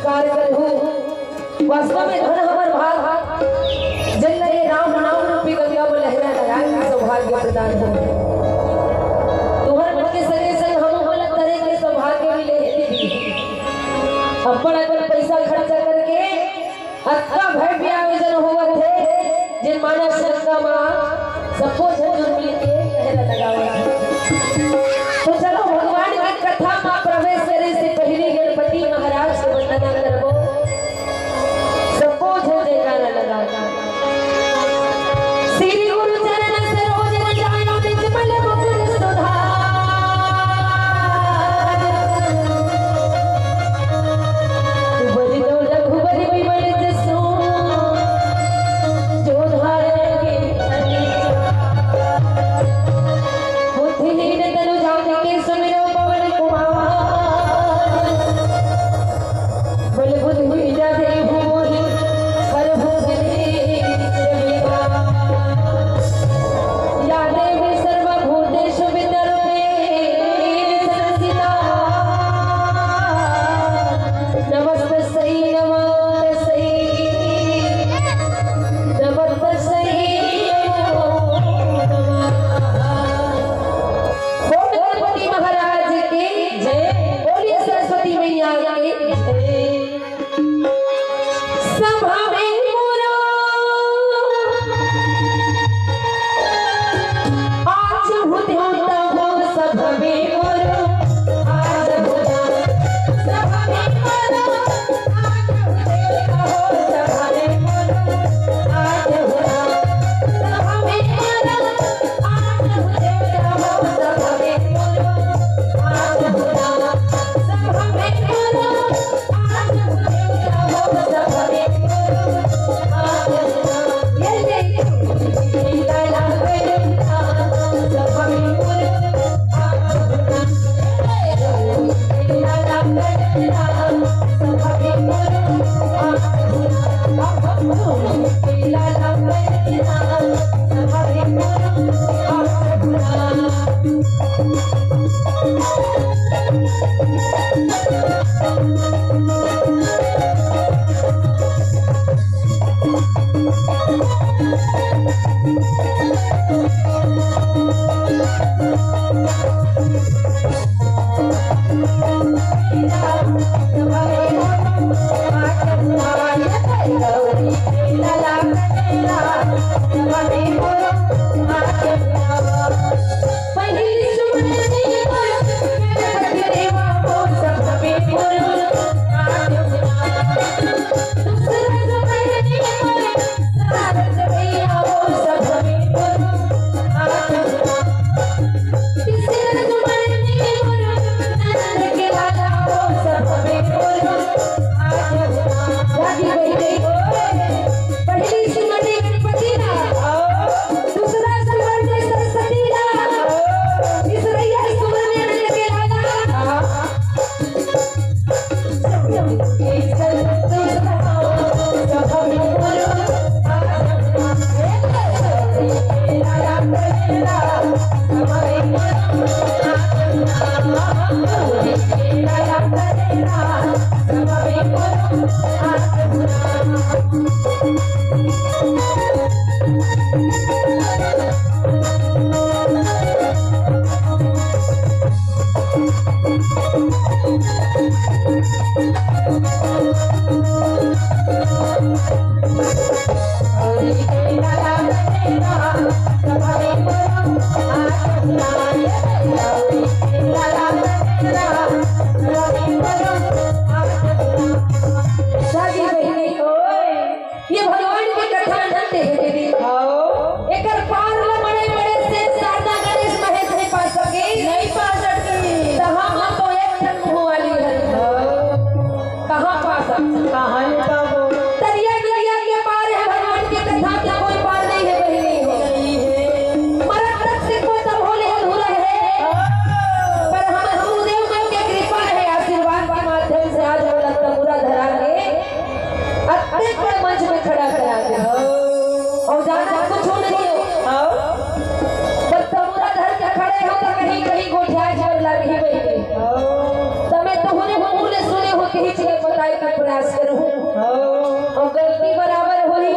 स्वीकार करहु। वास्तव में धन हमर भाग जन लगे राम नाम रूपी गंगा में लहरा लगाए सौभाग्य प्रदान हो। तुम्हारे मन के संगे संग हम अलग तरह के सौभाग्य भी ले अपन अपन पैसा खर्चा करके अक्का भय भी आयोजन हुआ थे जिन मानव संस्था में सबको झुंझुन मिल के लहरा लगावा। तो चलो भगवान की कथा में प्रवेश करे से पहले गणपति महाराज से वंदना करबो। सबको जयकारा लगा। श्री गुरु चरण सरोज रजाया निजमल मुकुर सुधार। तुबरि दो रघुबरि विमल जसु जो धारे बुद्धिहीन तनु जाके सुमिरो पवन कुमार। बल बुद्धि विद्या देहु मोहि हर भूतले जगेगा। या देवी सर्वभूतेषु विद्यारूपेण संस्थिता। नमस्तस्यै नमस्तस्यै नमस्तस्यै नमो नमः। गणपति महाराज की जय। बोलिए सरस्वती मैया की जय। सभा में मोरो आज हुद्योता हो। सभा में मोरो आज हुद्या। सभा में मोरो आज हुद्योता हो। सभा में मोरो आज हुद्या। सभा में मोरो आज हुद्योता हो। सभा में मोरो आज हुद्या। सभा में मोरो आज हुद्योता हो। सभा में मोरो आज हुद्या। ये लीला लगता सभा में मोरो आज हुद्या। लीला लगता सभा में मोरो आज हुद्या। लीला लगता सभा में मोरो आज हुद्या। ये भगवान की कथा नंद है देवी। एकर पार ल बड़े बड़े से शारदा गणेश महेश नहीं पा सके। नहीं पा सके। कहाँ हम तो एक ठन मुँह वाली है। कहाँ पा सकते। कहाँ का वो दरिया दरिया के पार है भगवान की कथा का कोई पार नहीं है। नहीं है मरण तक से कोई तब होले अधूरा है। पर हम देव की कृपा है आशीर्वाद के माध्यम से आज वाला तमुरा धरा के अत्ते पर मंच में खड़ा करा दे। और ज्यादा कुछ नहीं हो। बस तमुरा धर के खड़े हो तो कहीं कहीं गोठिया झड़ लगी। तमें तो होने मुंह सुने हो के ही चीज बताए का प्रयास करूं और गलती बराबर होई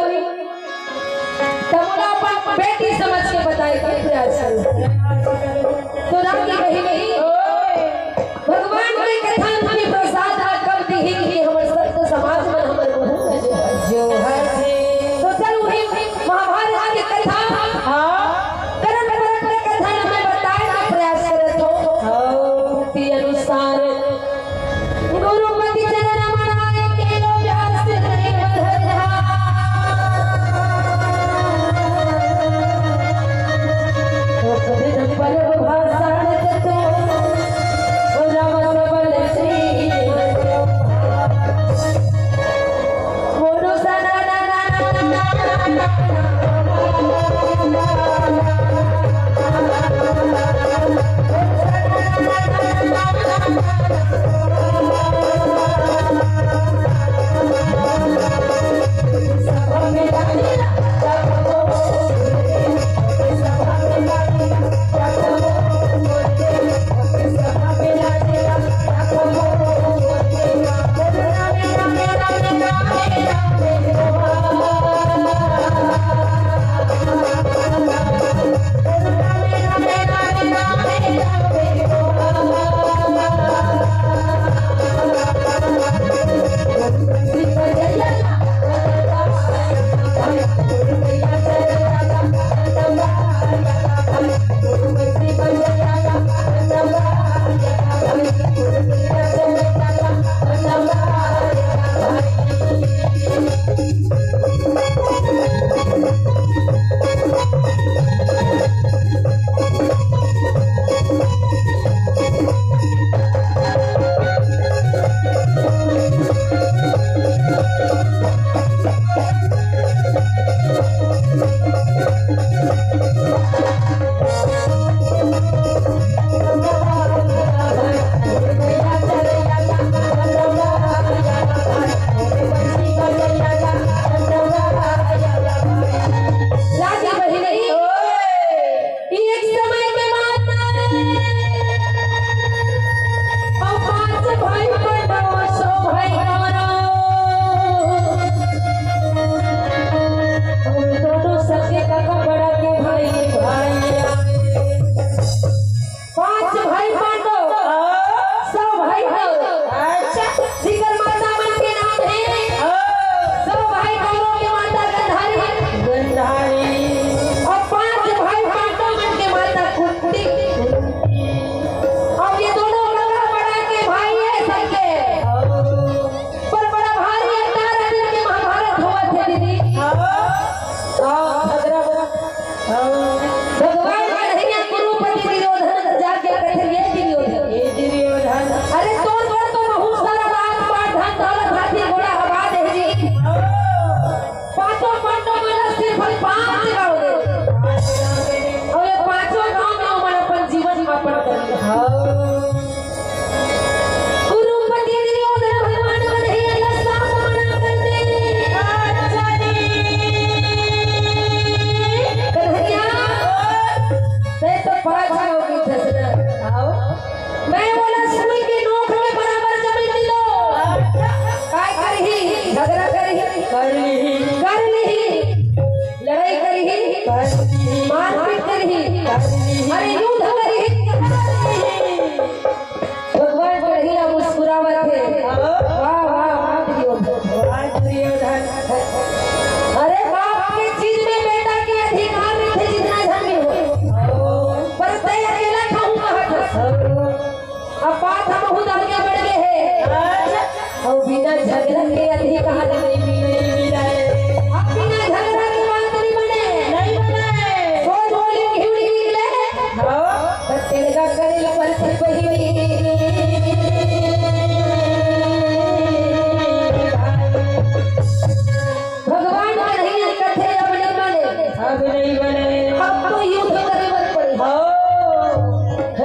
तमुला अपन बेटी समझ के बताए का प्रयास करूं। तो राम की कही नहीं भगवान की कथा हमें प्रसाद कर दी कि हमर सत्य समाज में हमर जो है तो चल वही महाभारत की कथा करण की कथा हमें बताए का प्रयास करत हो ती अनुसार गुरुपति चरण मनाए के लो व्यास रे बरधा तो कदम पर भाषण तो राम सबल श्री मोरो सना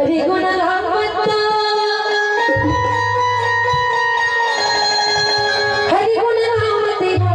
हरि गुण नाम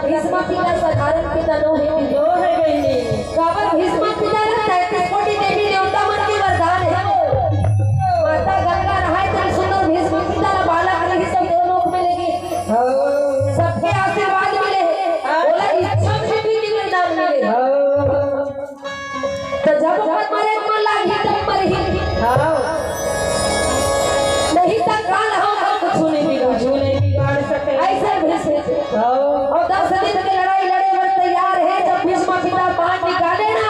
भीष्म पिता साधारण पिता नो है गई काबर भीष्म पिता ने 33 कोटि देवी देवता मन के वरदान है माता गंगा रहाय तो सुंदर भीष्म पिता का बालक रही सब देवलोक में लेगी सबके आशीर्वाद मिले बोला इच्छा से भी नहीं नाम मिले तो जब मरे मन लागी तब मरही नहीं तक काल हम कुछ नहीं बिगाड़ सके ऐसे भीष्म और 10 दिन की लड़ाई लड़े हुए तैयार है जब भीष्म पिता बाण निकाले ना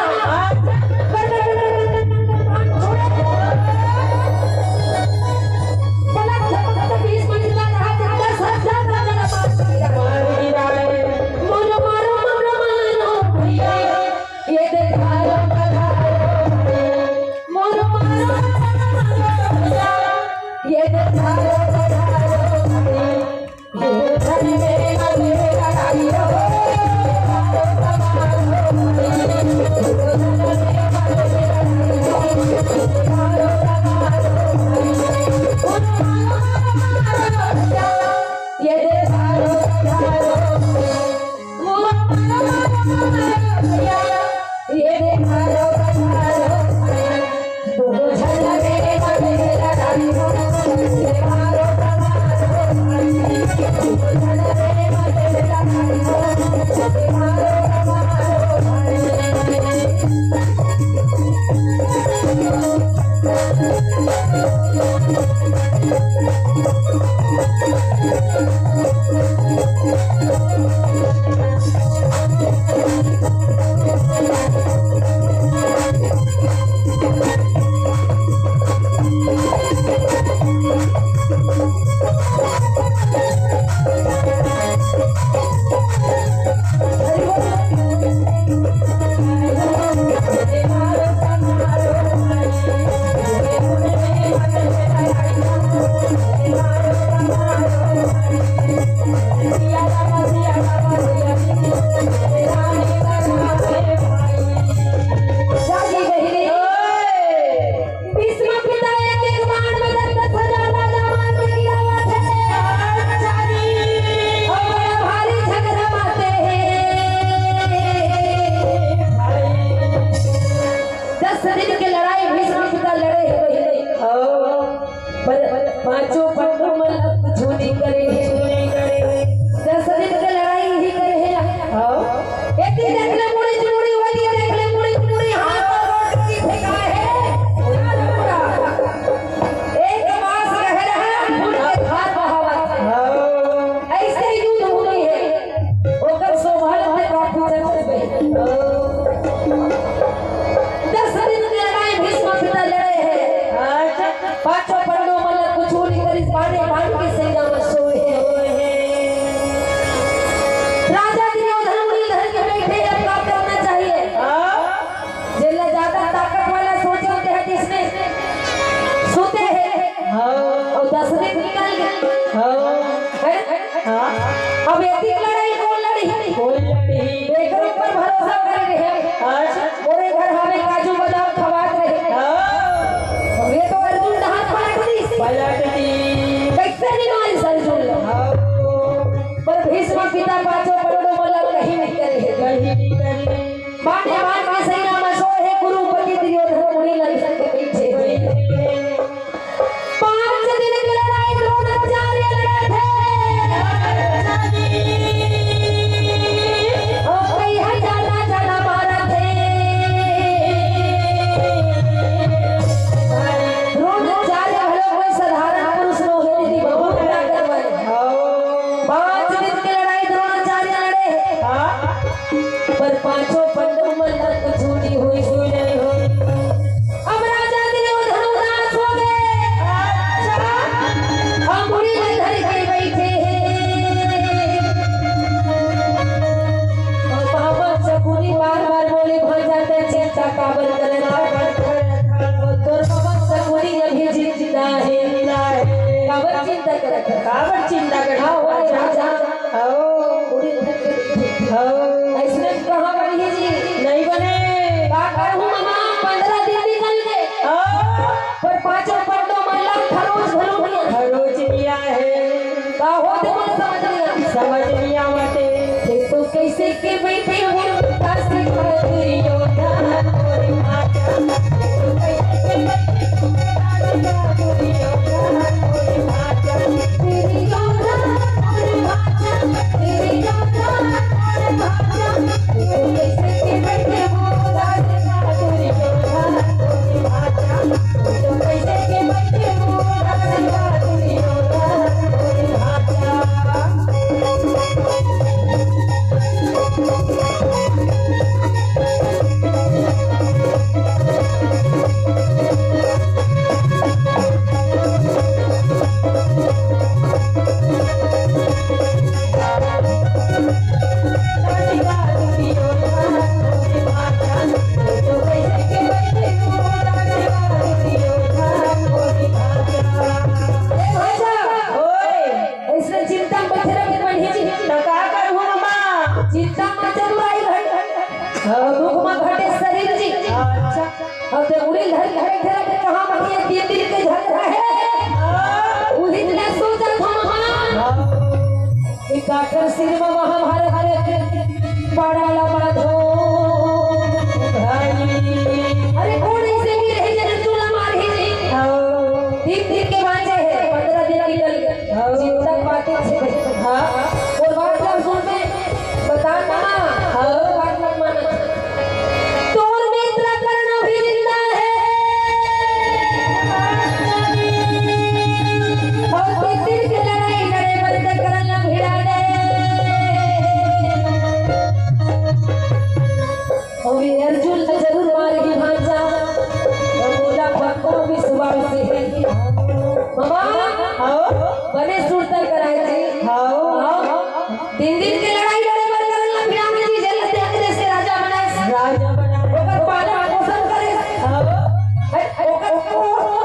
पांचों पंडों में झूली करे 10 दिन की लड़ाई 10 दिन की लड़ाई भीष्म पिता लड़े हैं। पांचों पांडवों मतलब कुछ नहीं करी पाने बांध के सेना में सोए हैं। राजा दुर्योधन उंगली धर के बैठे अब क्या करना चाहिए? जिसने ज्यादा ताकत वाला सोचे होते हैं जिसने सोते हैं और 10 दिन निकल गए। अब एक लड़ाई कौन लड़ी? बेघरों पर भरोसा कर रहे हैं। पूरे घर हमें काजू बादाम खवात रहे। ये तो अर्जुन हाथ पलट दी। कैसे निकाल अर्जुन पर भीष्म पिता पांचों पांडवों मतलब कहीं नहीं करे। बाने बान के सेना में सोए है गुरुपति दुर्योधन मुनि लक्षण के पीछे। 5 दिन की लड़ाई द्रोणाचार्य लड़े थे। चिंता कर ऐसने कहाँ बनी है जी? नहीं बने। करूँ मामा 15 दिन निकल गए पर पांचों पांडवों मतलब खरोच लिया है। का होते मुझे समझ नहीं आते। तो कैसे के बैठे हो काकर सिर में महाभारत पड़ाला बाधो अरे कौन ऐसे भी रहे जन चूल्हा मारे दिन के बाँचे है 15 दिन निकल गए। चिंता बातें से और बात जब सुन में बता बात मत माना। तोर मित्र करना भी जिंदा है और 3 दिन की लड़ाई लड़े बंद करना भिड़ा दे। अर्जुन जरूर मारेगी भांजा बोला पक्को विश्वास से है मामा बने सुरतर कराए थे 3 दिन की लड़ाई लड़े पर करना भिड़ा में जी जल्द से अंग्रेज से राजा बना ओकर पालन पोषण करे ओकर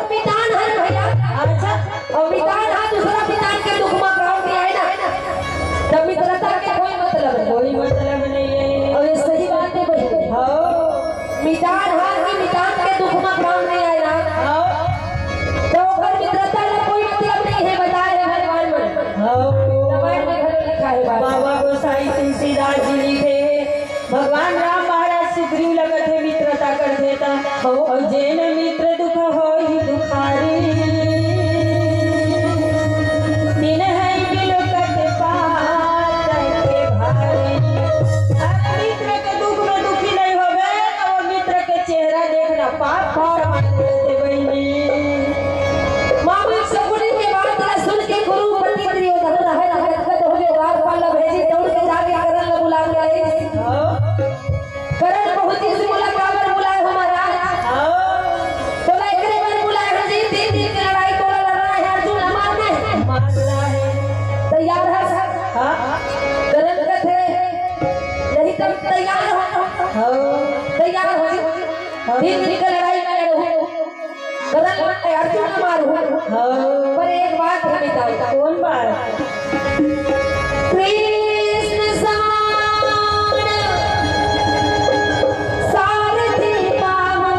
पितान है भैया। अच्छा और पितान है दूसरा पितान के दुख में प्राण दिया है ना तब मित्रता के कोई मतलब नहीं है। और ये सही बात है भाई मितान हार की मितान के दुख में प्राण नहीं आया तो घर मित्रता का कोई मतलब नहीं है बताए भगवान में घर लिखा है बाबा गोसाई तुलसीदास जी लिखे भगवान राम महाराज सुग्रीव लगत है मित्रता कर देता और जेन मित्र दुख हो ही दुखारी दिन है बिलकत पात के भारी। मित्र के दुख में दुखी नहीं होवे और मित्र के चेहरा देखना पाप और मानते बहनी। मामा सगुनी के बात सुन के गुरुपति दुर्योधन है गदगद हो गए वार पाला भेजी दौड़ के जाके करन बुला के आए दिन दिन का लड़ाई में लड़ो कदम मत अर्जुन न मारो। पर एक बात है बेटा। कौन बात? कृष्ण समान सारथी पावो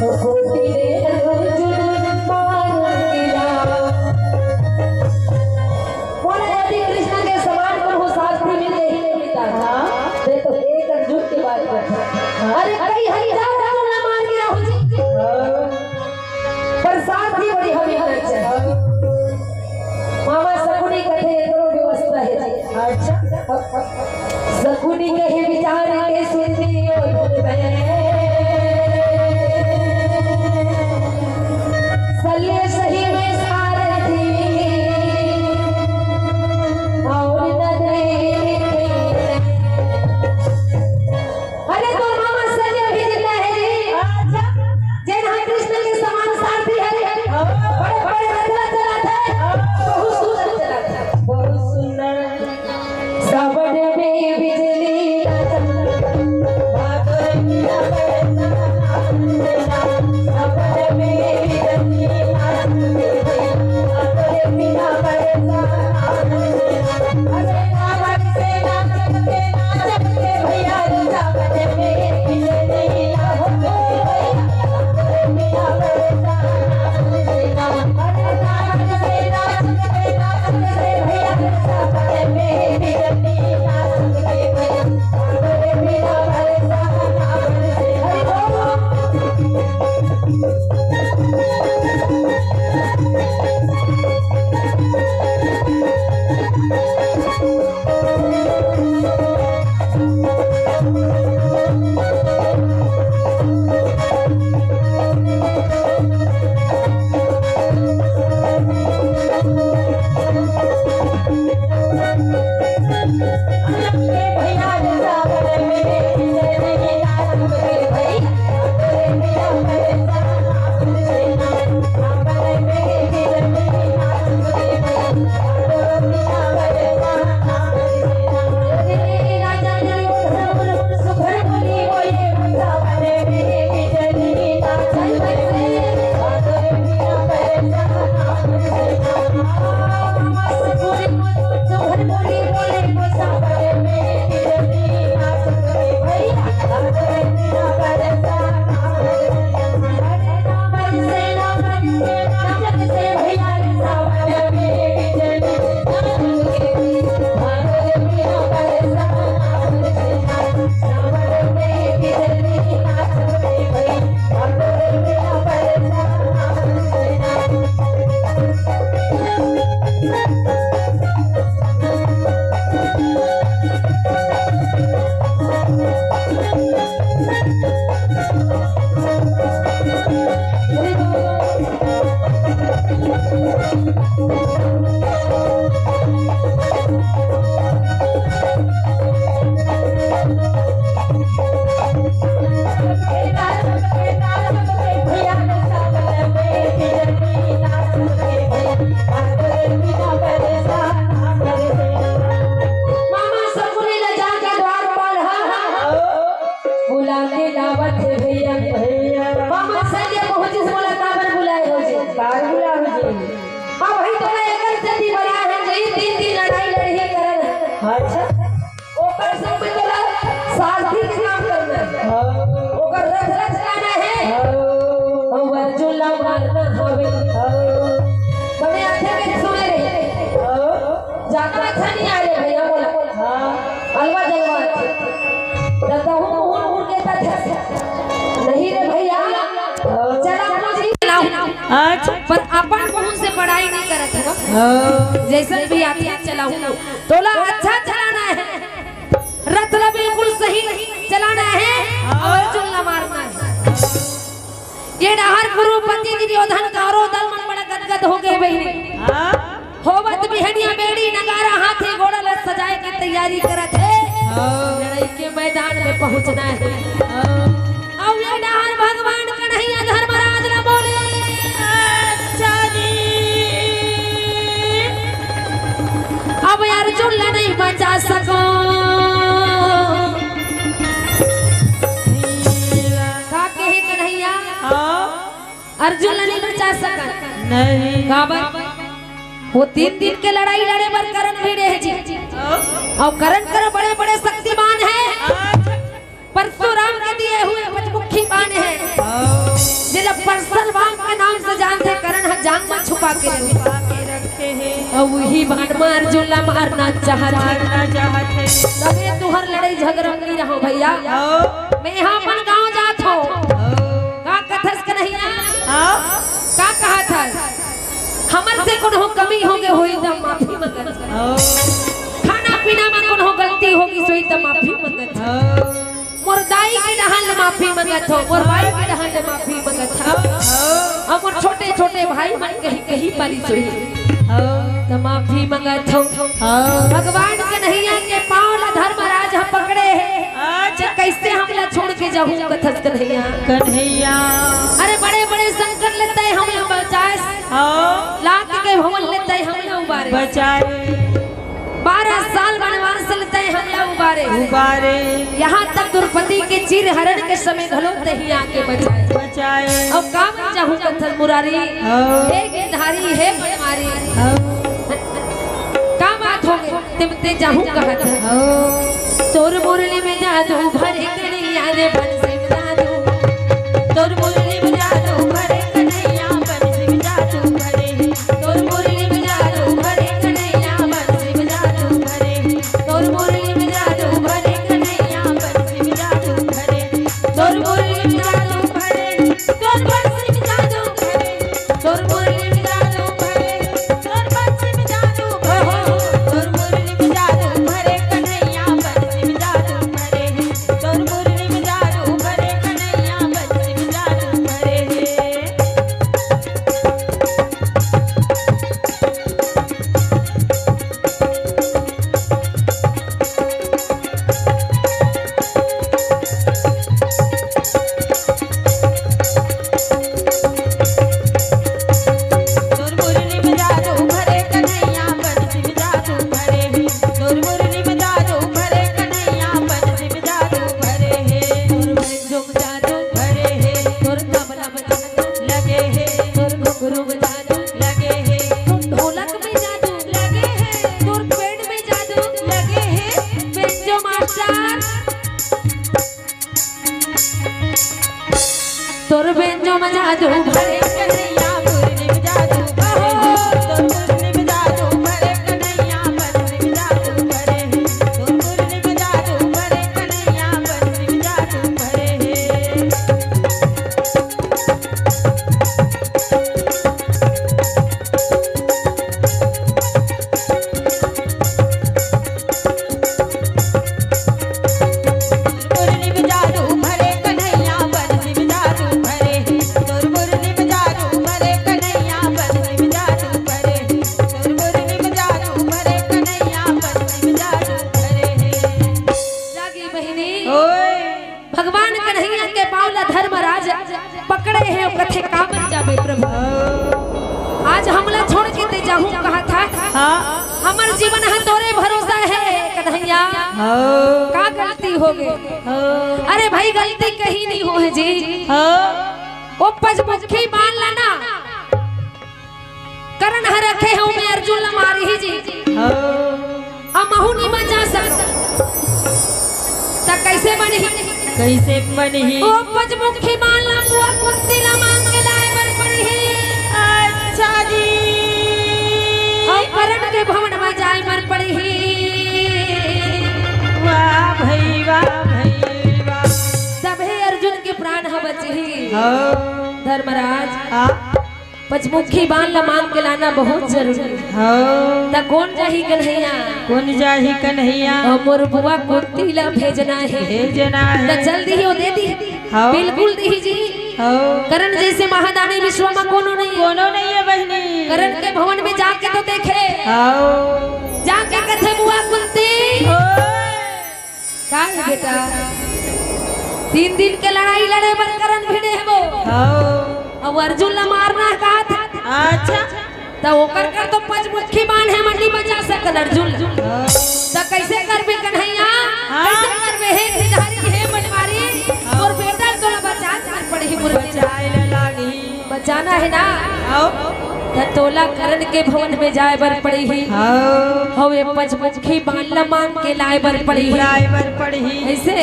तो तेरे अर्जुन पार किया। बोले यदि कृष्ण के समान पर हो सारथी मिलते ही नहीं मिलता था तो एक अर्जुन की बात करता। अरे कई हजार अर्जुन न मार गिरा हो जी पर सारथी बड़ी हमें होना चाहिए। मामा सकुनी कथे करो व्यवस्था है। अच्छा सकुनी कहे विचार के सुनती और सल्ले सही में सारथी और न देखे। अरे तो मामा सल्ले भी जिंदा है जी। अच्छा जैन कृष्ण के समान सारथी है। बड़े बड़े रथला चला था बहुत सुंदर चला था बहुत सुंदर। सावन में बिजली का चमक भागर मिला बैठा सावन में बिजली का चमक भागर मिला बैठा। अरे नाच से नाच के भैया सावन में बिजली का भागर मिला बैठा। अच्छा ओकर सब पे तोला सारथी के काम करना है। ओकर रथ रथ चलाना है और अर्जुन ला मारना हवे। बड़े अच्छे के सुने रे ज्यादा अच्छा नहीं आ रे भैया बोला अलवा जलवा दादा हूं के तक नहीं रे भैया चला मुझे चलाऊं। अच्छा पर अपन मुंह से पढ़ाई नहीं करत है जैसे भी आती है चलाऊं तोला अच्छा चलाना है। रथ ला बिल्कुल सही चलाना है और चुल्ला मारना है। ये डहर गुरुपति दुर्योधन कौरव दल मन बड़ा गदगद हो गए बहिनी। होवत बिहनिया बेड़ी नगारा हाथी घोड़ा ले सजाए की तैयारी करत है। लड़ाई के मैदान में पहुंचना है। अब ये डहर भगवान कन्हैया धर्मराज ने बोले अच्छा जी अब अर्जुन ला नहीं बचा सको अर्जुन नहीं बचा सका नहीं वो 3 दिन के लड़ाई लड़े बर करण भिड़े है जी और करण कर बड़े बड़े शक्तिमान है परशुराम के दिए हुए पचमुखी बाण है जिला परशुराम के नाम से जानते करण है जांग में छुपा के रखते हैं और वही बाण में अर्जुन ला मारना चाहते तबे तुहर लड़ाई झगड़ा नहीं रहो भैया मैं यहाँ अपन गाँव जात हो का कथस कन्हैया का कहा था हमर से कोनो कमी होगे होई त माफी मंगत खाना पीना में कोनो गलती होगी सोई त माफी मंगत मोर दाई के डहान माफी मंगत हो मोर भाई के डहान माफी मंगत हो और मोर छोटे छोटे भाई मन कहीं पारी सोई त माफी मंगत हो भगवान कन्हैया के पांव ला धर्मराज हम पकड़े है आज कैसे हमला छोड़ के जाऊं कथस कन्हैया अरे बड़े बड़े संकट लेते हम बचाए लाख के भवन लेते हमला उबारे बचाए 12 साल वनवास लेते हमला उबारे यहाँ तक द्रौपदी के चीर हरण के समय घलो तही आके बचाए अब काम चाहूं कथन मुरारी हे गिरधारी हे बनवारी का बात हो गए तिमते जाहूं कहत तोर मुरली में जादू भरे कन्हैया रे बंसी में जादू तोर मुरली में जादू भरे कन्हैया बंसी में जादू भरे तोर मुरली में जादू भरे कन्हैया बंसी में जादू भरे तोर मुरली में जादू भरे कन्हैया बंसी में जादू भरे तोर मुरली में जादू भरे तोर बंसी में जादू भरे तोर मुरली में जादू भरे तोर बंसी में जादू भरे तोर मुरली में जादू भरे कन्हैया बंसी में जादू भरे तोर मुरली में जादू भरे कन्हैया बंसी में जादू भरे तोर मुरली में जादू भरे कन्हैया बंसी में जादू भरे तोर मुरली में जादू भरे कन्हैया बंसी में जादू भरे तोर बंजो में जादू भरे तोर तबला में जादू लगे है तोर घुंघरू में जादू लगे है तोर ढोलक में जादू लगे है तोर पेड़ में जादू लगे है बंजो मास्टर तोर बंजो में जादू भरे कन्हैया मुरली में जादू भरे तोर मुरली में जादू भरे कन्हैया बंसी में जादू भरे तोर मुरली में जादू भरे कन्हैया बंसी में जादू भरे मुरली में जादू भरे कन्हैया बंसी में जादू भरे तोर मुरली में जादू भरे कन्हैया बंसी में जादू भरे तोर मुरली में जादू भरे कन्हैया बंसी में जादू भरे जागी बहिनी भगवान कन्हैया के पावला धर्मराज पकड़े हैं और कथे का बन जावे प्रभु आज हमला छोड़ के ते जाहूं कहा था हमर जीवन है तोरे भरोसा है कन्हैया का गलती हो गई अरे भाई गलती कहीं नहीं हो है जी ओ पचमुखी मान लेना करण हर रखे हो मैं अर्जुन मारी ही जी अमहु नहीं बचा सकता ता कैसे बनी ओ पचमुखी मान ला बुआ कुंती ला मांग के लाए बर पड़ी है अच्छा जी और करण के भवन में जाए बर पड़ी है वाह भाई वाह तबे अर्जुन के प्राण ह बची धर्मराज पचमुखी बाण ला मांग के लाना बहुत जरूरी ता कौन जाही कन्हैया और मोर बुआ कुंती ला भेजना है ता जल्दी ही वो दे दी बिल्कुल दी जी करण जैसे महादानी विश्व में कोनो नहीं है बहनी करण के भवन में जाके तो देखे जाके कथे बुआ कुंती का है बेटा 3 दिन के लड़ाई लड़े बर करण भिड़े है वो अब अर्जुन ला मारना कहा था अच्छा तो ओकर कर तो पचमुखी बाण है मंडी बचा सकल अर्जुन तो कैसे करबे कन्हैया कैसे करबे हे गिरधारी हे बनवारी और बेटा तोला बचा कर पड़ी मुर बचाए लागी जाना है ना तोला करण के भवन में जाए बर पड़ी ही हवे पचमुखी बाल मांग के लाए बर पड़ी ऐसे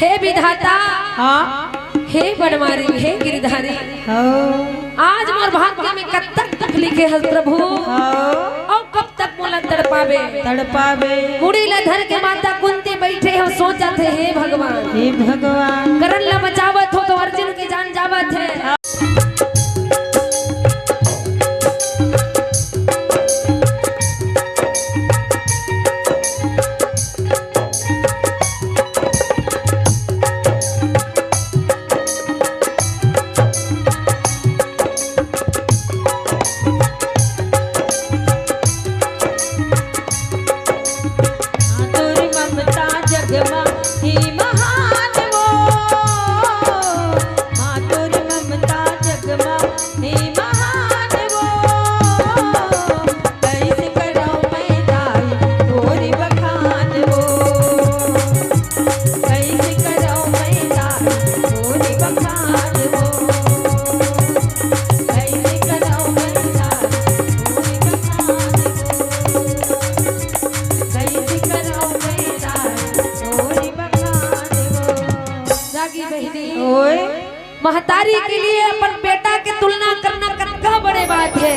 हे विधाता हे बनवारी हे गिरधारी आज मोर भाग्य में कब तक लिखे है प्रभु और कब तक मोला तड़पावे मुड़ी ला धर के माता कुंती बैठे हो सोचा थे हे भगवान करण ला बचावत हो तो अर्जुन की जान जावत है। महतारी के लिए अपन बेटा के तुलना करना कतका बड़े बात है।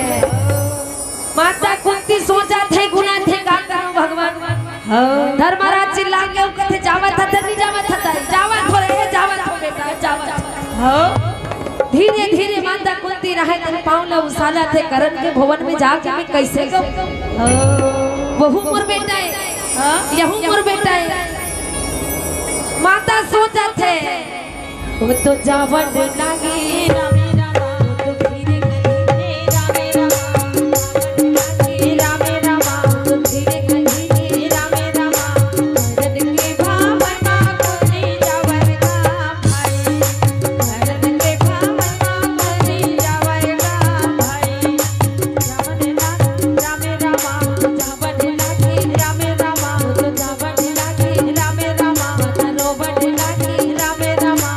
माता कुंती सोचा थे गुना थे का करूं भगवान धर्मराज चिल्ला के कथे जावत था नहीं जावत था जावत हो रे जावत हो बेटा जावत धीरे धीरे माता कुंती रहे तन पावला उसाला थे करण के भवन में जाके मैं कैसे वहू मोर बेटा है यहू मोर बेटा है। माता सोचा थे वो तो जावट लागे रामे रामा तो धीरे कहीं रामे रामा तो धीरे कहीं रामे रामा भरत के भावना को नहीं जावरगा भाई भरत के भावना को नहीं जावरगा भाई जावट लागे रामे रामा जावट लागे रामे रामा तो जावट लागे रामे रामा रोबट लागे रामे रामा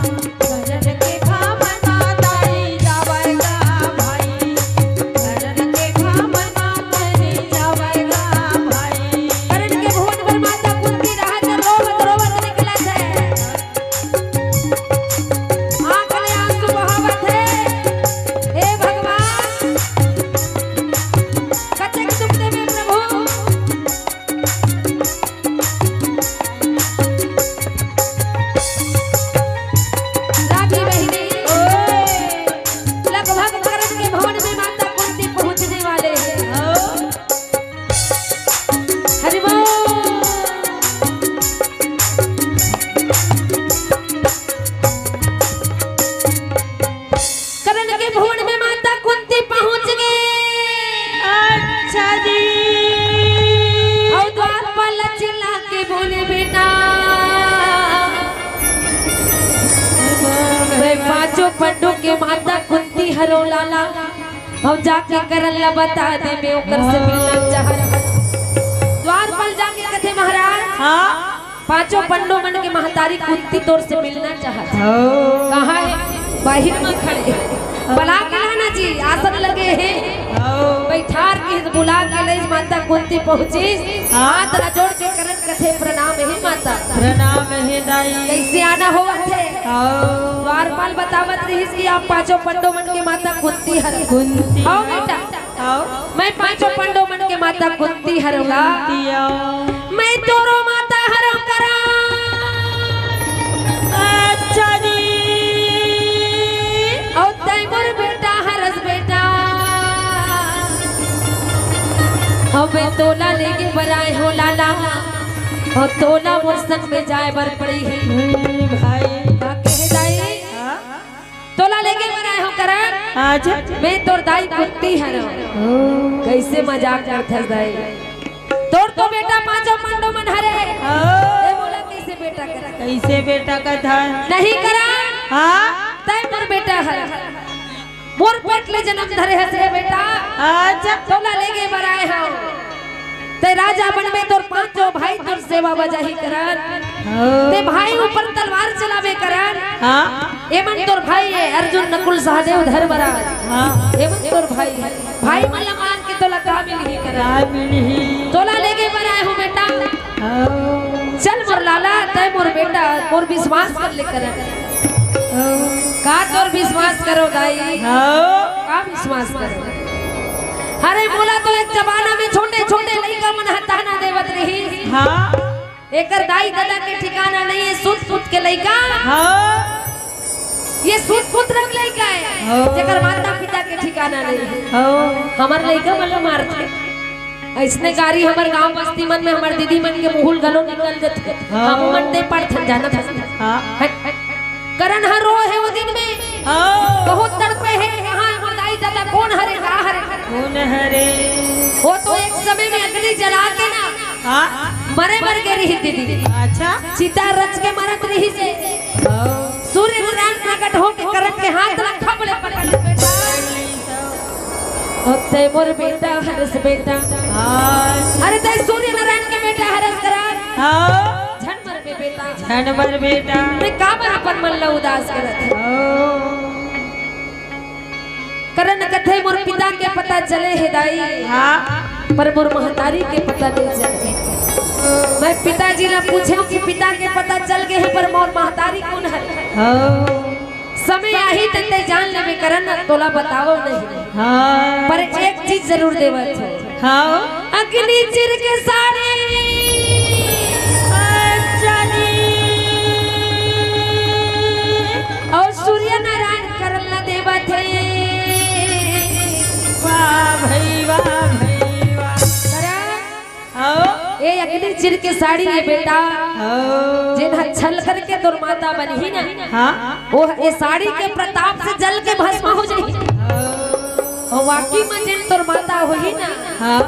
पंडो के माता कुंती हरो लाला हम जाके करन ला बता दे मैं ओकर से मिलना चाहत द्वारपाल जाके कथे महाराज पांचों पंडो मन के महतारी कुंती तोर से मिलना चाहत कहां है बाहिर में खड़े बुला के लाना जी आसन लगे हैं बैठार के बुला के ले माता कुंती पहुंची हाथ जोड़ के करन कथे प्रणाम है माता प्रणाम है दाई कैसे आना होगा थे द्वारपाल बतावत रही कि आप पांचों पंडो मन के माता कुंती हर कुंती आओ बेटा आओ मैं पांचों पंडो मन के माता कुंती हरूंगा मैं तोरो माता हरूं करा अच्छा जी और तैमूर बेटा हरस बेटा हमें तोला लेके बराए हो लाला और तोला मोर संग में जाए बर पड़ी है भाई कहे दाई तोला लेके बनाए हो करण आज मैं तोर दाई कुत्ती हरो कैसे मजाक करत है दाई तोर तो बेटा पांचों पंडो मन हरे ए बोला कैसे बेटा करा कैसे बेटा का था नहीं करा हां तय मोर बेटा हर मोर पेट ले जन्म धरे हसे बेटा आज तोला लेके बनाए हो ते राजा बनबे तोर पांचों भाई तोर सेवा बजाही करन ते भाई ऊपर तलवार चलावे करन हाँ एमन तोर भाई है अर्जुन नकुल सहदेव धर्मराज हाँ एमन तोर भाई है भाई मला मान के तोला का मिलही करन मिली तोला लेके बनाए हूं बेटा हाँ चल मोर लाला तय मोर बेटा मोर विश्वास कर ले करन का तोर विश्वास करो दाई हाँ का विश्वास करो अरे बोला तो एक जमाना में छोटे छोटे लड़का मन हताना देवत रही हाँ एकर दाई दादा के ठिकाना नहीं है सुत सुत के लड़का हाँ ये सुत पुत्र के लड़का है जेकर माता पिता के ठिकाना नहीं है हाँ हमार लड़का मन मारते ऐसने गाड़ी हमार गांव बस्ती मन में हमार दीदी मन के मुहुल गलो निकल देते हम मन दे पड़ जाना था हाँ करण हर रो है वो दिन में बहुत तड़पे है हां हमार दाई दादा कौन हरे का हरे कौन हरे वो तो एक समय में अग्नि जला के ना हाँ मरे मर के रही दीदी अच्छा सीता रच के मरत रही से सूर्य नारायण प्रकट हो के करण के हाथ रखा बड़े पकड़ ले बेटा होते मोर बेटा हरस बेटा अरे ते सूर्य नारायण के बेटा हरस करा हाँ झन मर बे बेटा धनबर बेटा मैं का बर अपन मन ला उदास करत करण कथे मोर पिता के पता चले है दाई हाँ पर मोर महतारी के पता नहीं चले मैं पिताजी ने पूछे कि पिता के पता चल गए है पर मोर महतारी कौन है समय आही तक ते जान लेबे करन तोला बतावो नहीं हाँ पर एक चीज जरूर देवत है हाँ अग्नि चिर के सारे और सूर्य नारायण करल न देवत है वाह भाई वाह भाई वाह हाँ ए अग्नि चिर के साड़ी है बेटा हाँ जिन्हा छल करके तोर माता बनी ना हाँ वो ये साड़ी के प्रताप से जल के भस्म हो जाई और वाकई में जिन तोर माता होई ना हाँ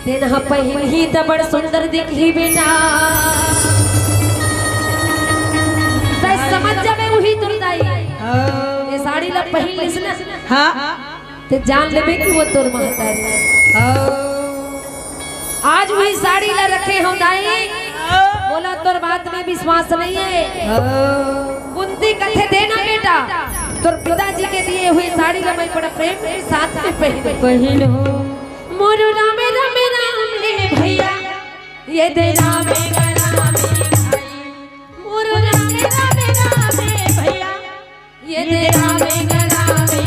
तेनहा पहिन ही त बड़ सुंदर दिखी बेटा ते समझ जाबे वही तोर दाई ये साड़ी ला पहिन लिस ना हाँ ते जान लेबे कि वो तोर माता है आज वही साड़ी ला रखे हो दाई बोला तोर बात में विश्वास नहीं है बुंदी कथे देना बेटा तोर पिताजी के दिए हुए साड़ी ला मैं बड़ा प्रेम के साथ में पहन हो मोर राम राम राम रे भैया ये दे राम राम भाई मोर राम राम राम रे भैया ये दे राम राम भाई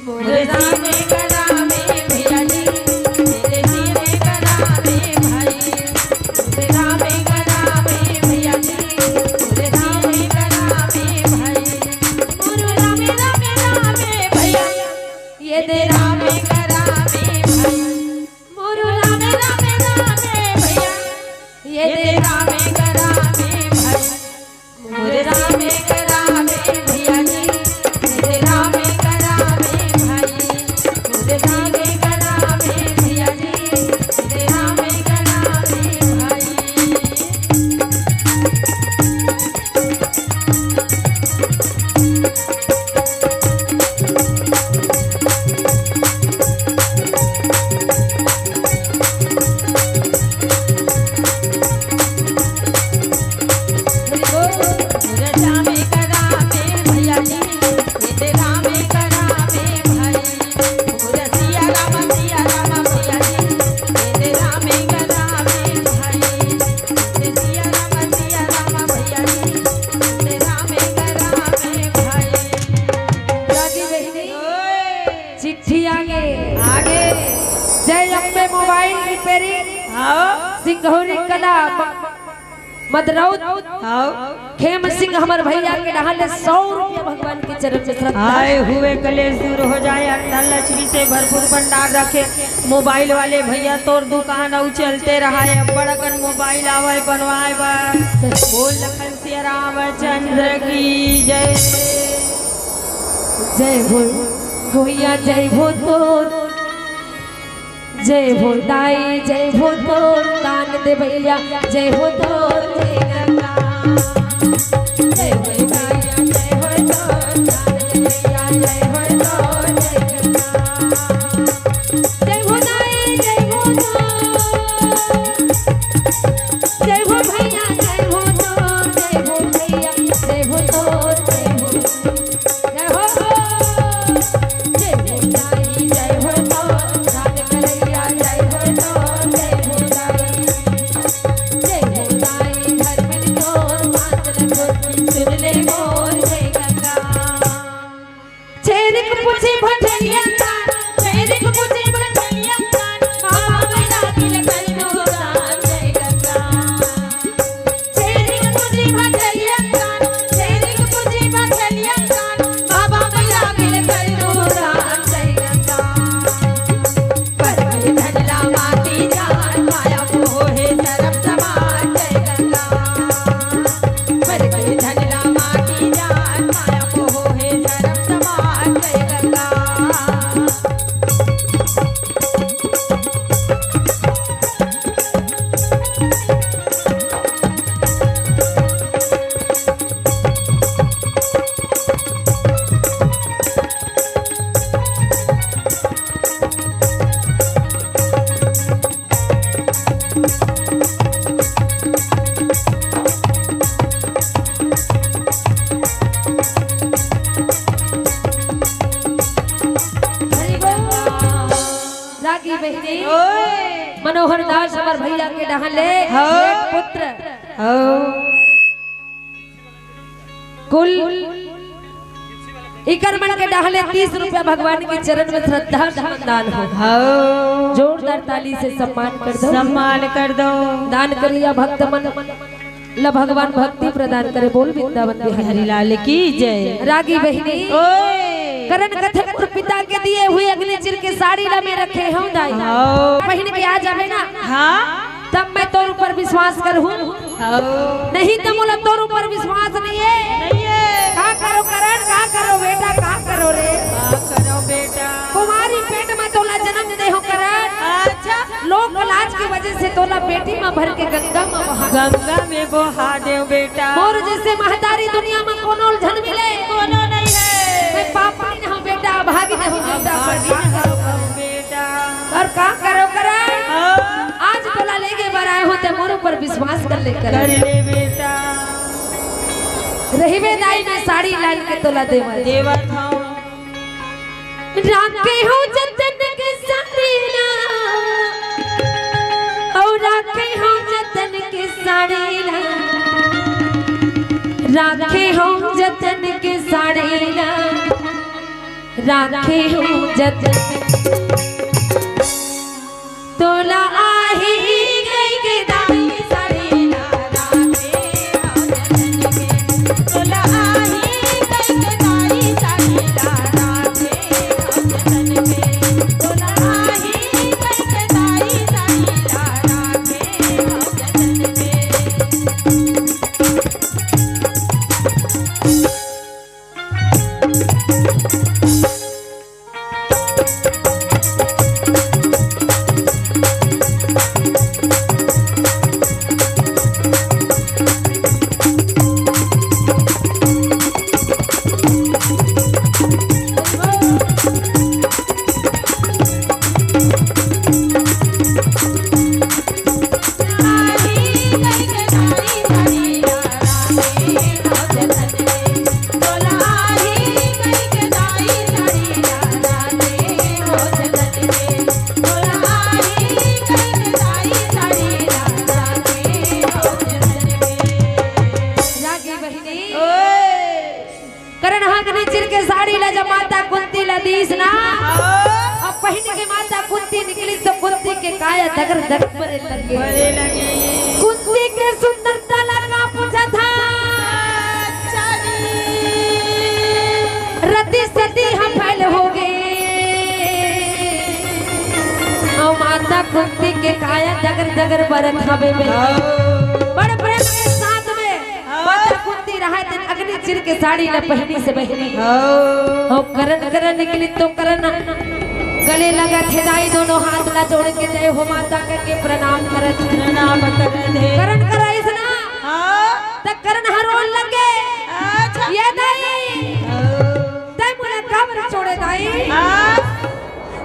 मोर राम राम भैया जी तेरे जीवे राम भाई मोर राम राम भैया जी तेरे राम भाई मोर राम राम भैया ये दे राम मोर राम राम भैया ये दे राम भाई मोर राम भैया जी ये राम भाई मोर राम भैया जी ये राम भाई चिट्ठी आगे आगे जय अम्बे मोबाइल रिपेयरिंग हाँ सिंघौरी कला मदरौद हाँ खेम सिंह हमार भैया के डाले 100 रुपया भगवान के चरण में श्रद्धा आए हुए कलेश दूर हो जाए अन्न लक्ष्मी से भरपूर भंडार रखे मोबाइल वाले भैया तोर दुकान और चलते रहा है बड़कन मोबाइल आवे बनवाए बोल लखन सिया रामचंद्र की जय जय हो भैया जय हो तो जय हो दाई जय हो तो दान दे भैया जय हो तो जय गंगा जय हो दाई जय हो तो दान दे भैया जय हो तो जय गंगा जय हो दाई जय हो तो रागी बहनी ओए मनोहर दास हमार भैया के डहले हाँ। एक पुत्र हो कुल इकर मन के डहले 30 रुपया भगवान के चरण में श्रद्धा दान हो हो जोरदार ताली से सम्मान कर दो सम्मान कर दो दान करिया भक्त मन ल भगवान भक्ति प्रदान करे बोल वृंदावन बिहारी हरिलाल की जय रागी बहनी ओए करण कथक पिता के दिए हुए अगले चिर के साड़ी ला में रखे हूँ दाई हाँ। बहन के आ जावे ना हाँ तब मैं तोर ऊपर विश्वास करूँ हो नहीं तो मोला तोर ऊपर विश्वास नहीं है नहीं है का करो करण का करो बेटा का करो रे क्या करो बेटा कुमारी पेट में तोला जन्म दे हो करण अच्छा लोक लाज की वजह से तोला पेटी में भर के गंगा में बहा गंगा में बहा देव बेटा मोर जैसे महतारी दुनिया में कोनो उलझन मिले कोनो नहीं है मैं पापी न हूँ बेटा भागी न हूँ बेटा पर का करो बेटा और का करो करण हाँ। आज तोला लेके बराए होते मोर ऊपर विश्वास कर ले कर कर ले बेटा रहीबे दाई में साड़ी लाल के तोला देवा देवत हूँ राखे हो जतन के साड़ी ना और राखे हो जतन के साड़ी ना राखे हो जतन के साड़ी ना राखे हो जतन तोला आही गई के दाई साड़ी ना राखे हो जतन के तोला आही गई के दाई साड़ी ना राखे हो जतन के तोला आही गई के दाई साड़ी ना राखे हो जतन के करण हागने चिर के साड़ी ला जब माता कुंती ला दीस ना अब पहन के माता कुंती निकली तो कुंती के काया दगर दग परे लगे बड़े लगे कुंती के सुंदरता लगा पूछा था रति सती हम फैल हो गए और माता कुंती के काया दगर दगर बरत हवे में बड़े प्रेम के साथ में माता कुंती रहा दिन अग्नि चिर के साड़ी न पहनी से पहनी और करण करण निकली तो करण गले लगा थे दाई दोनों हाथ ला जोड़ के जय हो माता करके प्रणाम करत प्रणाम कर दे करण कराइस ना हाँ त करण हरोल लगे अच्छा ये दाई तय मुला काबर छोड़े दाई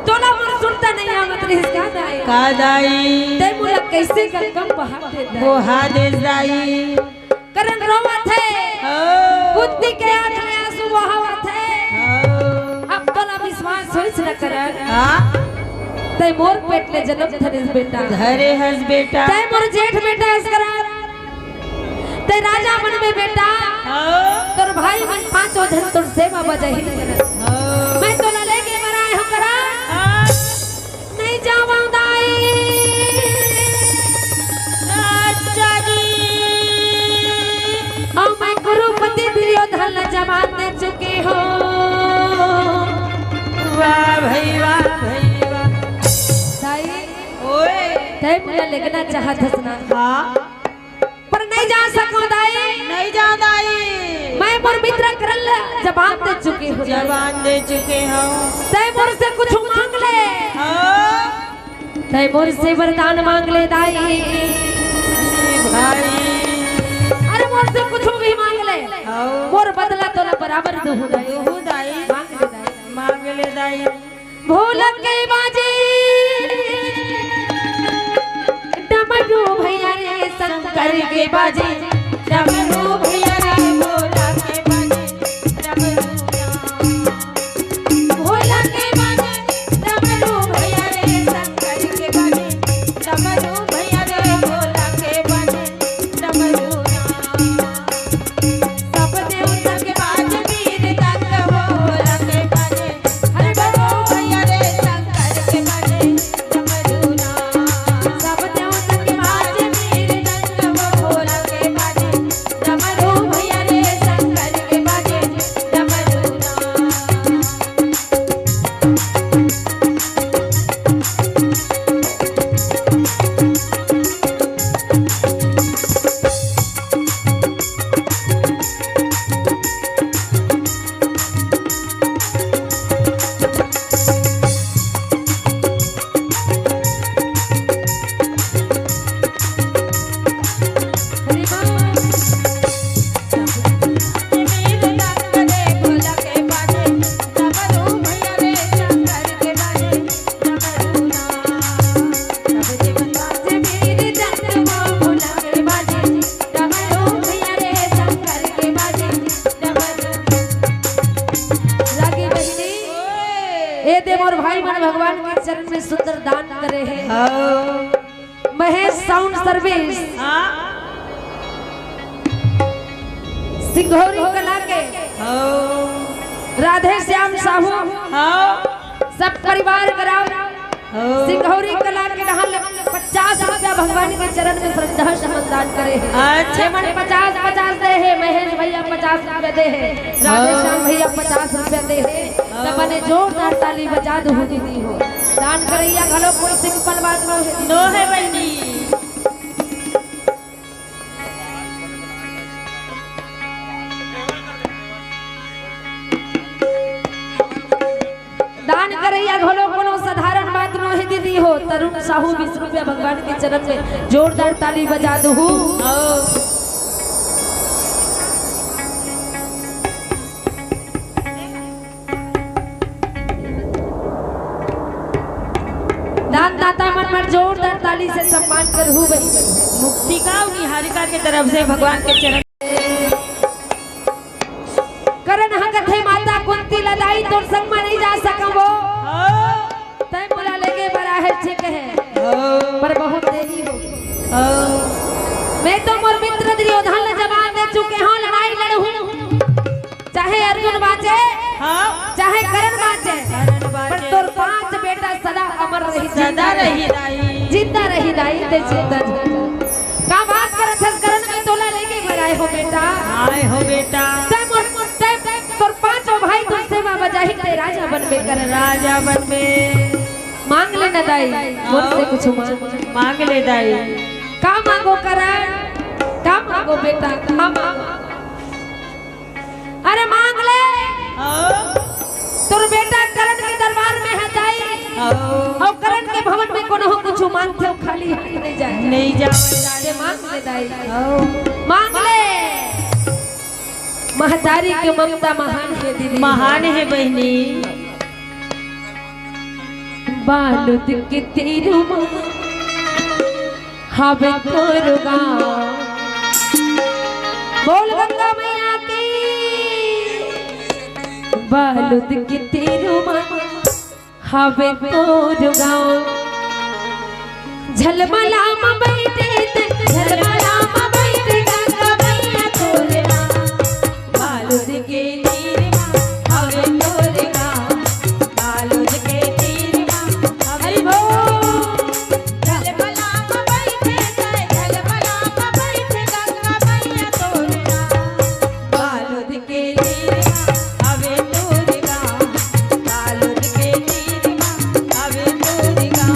तोला मोर सुनता नहीं आवत रहिस का दाई का दाई तय मुला कैसे गंगम बहा दे दाई वो हादेश दाई करण रोवत है कुत्ती के आंख में आंसू बहावत है अब तोला विश्वास होइस न करण तय मोर पेट ले जन्म धरिस बेटा धरे हस बेटा तय मोर जेठ बेटा हस करा तय राजा मन में बेटा तोर भाई मन पांचों धन तोर सेवा बजाही मैं तोला लेके मराए हम करा नहीं जावा दाई अच्छा जी और मैं गुरुपति दुर्योधन जवान दे चुके हो वाह भाई वाह दाई ओए तय मुझे लगना चाहत हसना हाँ पर नहीं जा सको दाई नहीं जा दाई मैं मोर मित्र करल जवान दे चुके हो जवान दे चुके हो तय मोर से कुछ मांग ले तय मोर से वरदान मांग ले दाई भाई अरे मोर से कुछ भी मांग ले मोर बदला तो बराबर दूं दाई मांग ले दाई भूल के बाजे डमरू भैया रे शंकर के बाजे डमरू भैया रे भोला के बाजे डमरू भोला के बाजे डमरू भैया रे दान करे है हो महेश साउंड सर्विस हाँ सिंघौरी कला के हो राधे श्याम साहू हो सब परिवार ग्राम हो सिंघौरी कला के नहा 50 रुपया भगवान के चरण में श्रद्धा सुमन दान करे है अच्छा मन 50 दे है महेश भैया 50 रुपया दे है राधे श्याम भैया 50 रुपया दे है तब मैंने जोरदार ताली बजा दो दीदी हो दान करैया घलो कोई सिंपल बात नो है बहनी दान करैया घलो कोनो साधारण बात नो है दीदी हो तरुण साहू 20 रुपया भगवान के चरण में जोरदार ताली बजा दो हो दान दाता मन में जोरदार ताली से सम्मान करहु भाई मुक्ति का निहारिका के तरफ से भगवान के चरण करण हकथे माता कुंती लदाई तोर संग में नहीं जा सकबो हो तय मोला लेके बड़ा है ठीक है हो पर बहुत देरी हो हो मैं तो मोर मित्र दुर्योधन ने जवाब दे चुके हूं लड़ाई लड़हूं चाहे अर्जुन बाचे हाँ चाहे करण बाचे पर तोर 5 बेटा सदा अमर रही सदा रही दाई जिंदा रही दाई ते जिंदा का बात करत है करण में तोला लेके बराए हो बेटा आए हो बेटा तय मोर तोर 5 भाई तो सेवा बजाही ते राजा बनबे कर राजा बन में मांग ले न दाई मुझसे कुछ मांग ले दाई का मांगो करण का मांगो बेटा का मांगो अरे मांग ले तोर बेटा करण के दरबार में है दाई और करण के भवन में कोनो कुछ मांगते हो खाली हाथ नहीं जाए नहीं जा अरे मांग ले दाई मांग ले महतारी के ममता महान है दीदी महान है बहनी बालुद के तेरू हवे कोरगा बोल गंगा मैया की बालुद के तेरू हवे कोरगा झलमला में बैठे झलमला में बैठे गंगा मैया कोरगा बालुद के तीर हवे कोरगा बालुद के तीर हरि बोल झलमला में बैठे झलमला में बैठे गंगा मैया कोरगा बालुद के तीर हवे कोरगा बालुद के तीर हवे कोरगा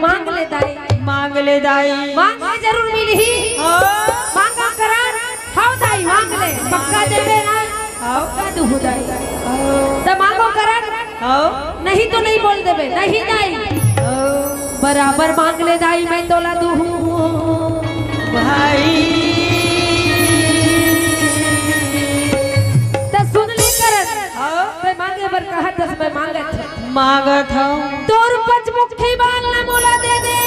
मांग ले दाई मांग ले जरूर मिली ही मांगा करण हाउ दाई मांग ले पक्का देबे ना पक्का दुहु दाई तो मांगो करण नहीं तो नहीं बोल देबे नहीं दाई बराबर मांग ले दाई मैं तोला दुहु भाई तो सुन ली करण मैं मांगे बर कहा दस मैं मांगत मांगत हूँ तोर पंचमुखी बाल ना मोला दे दे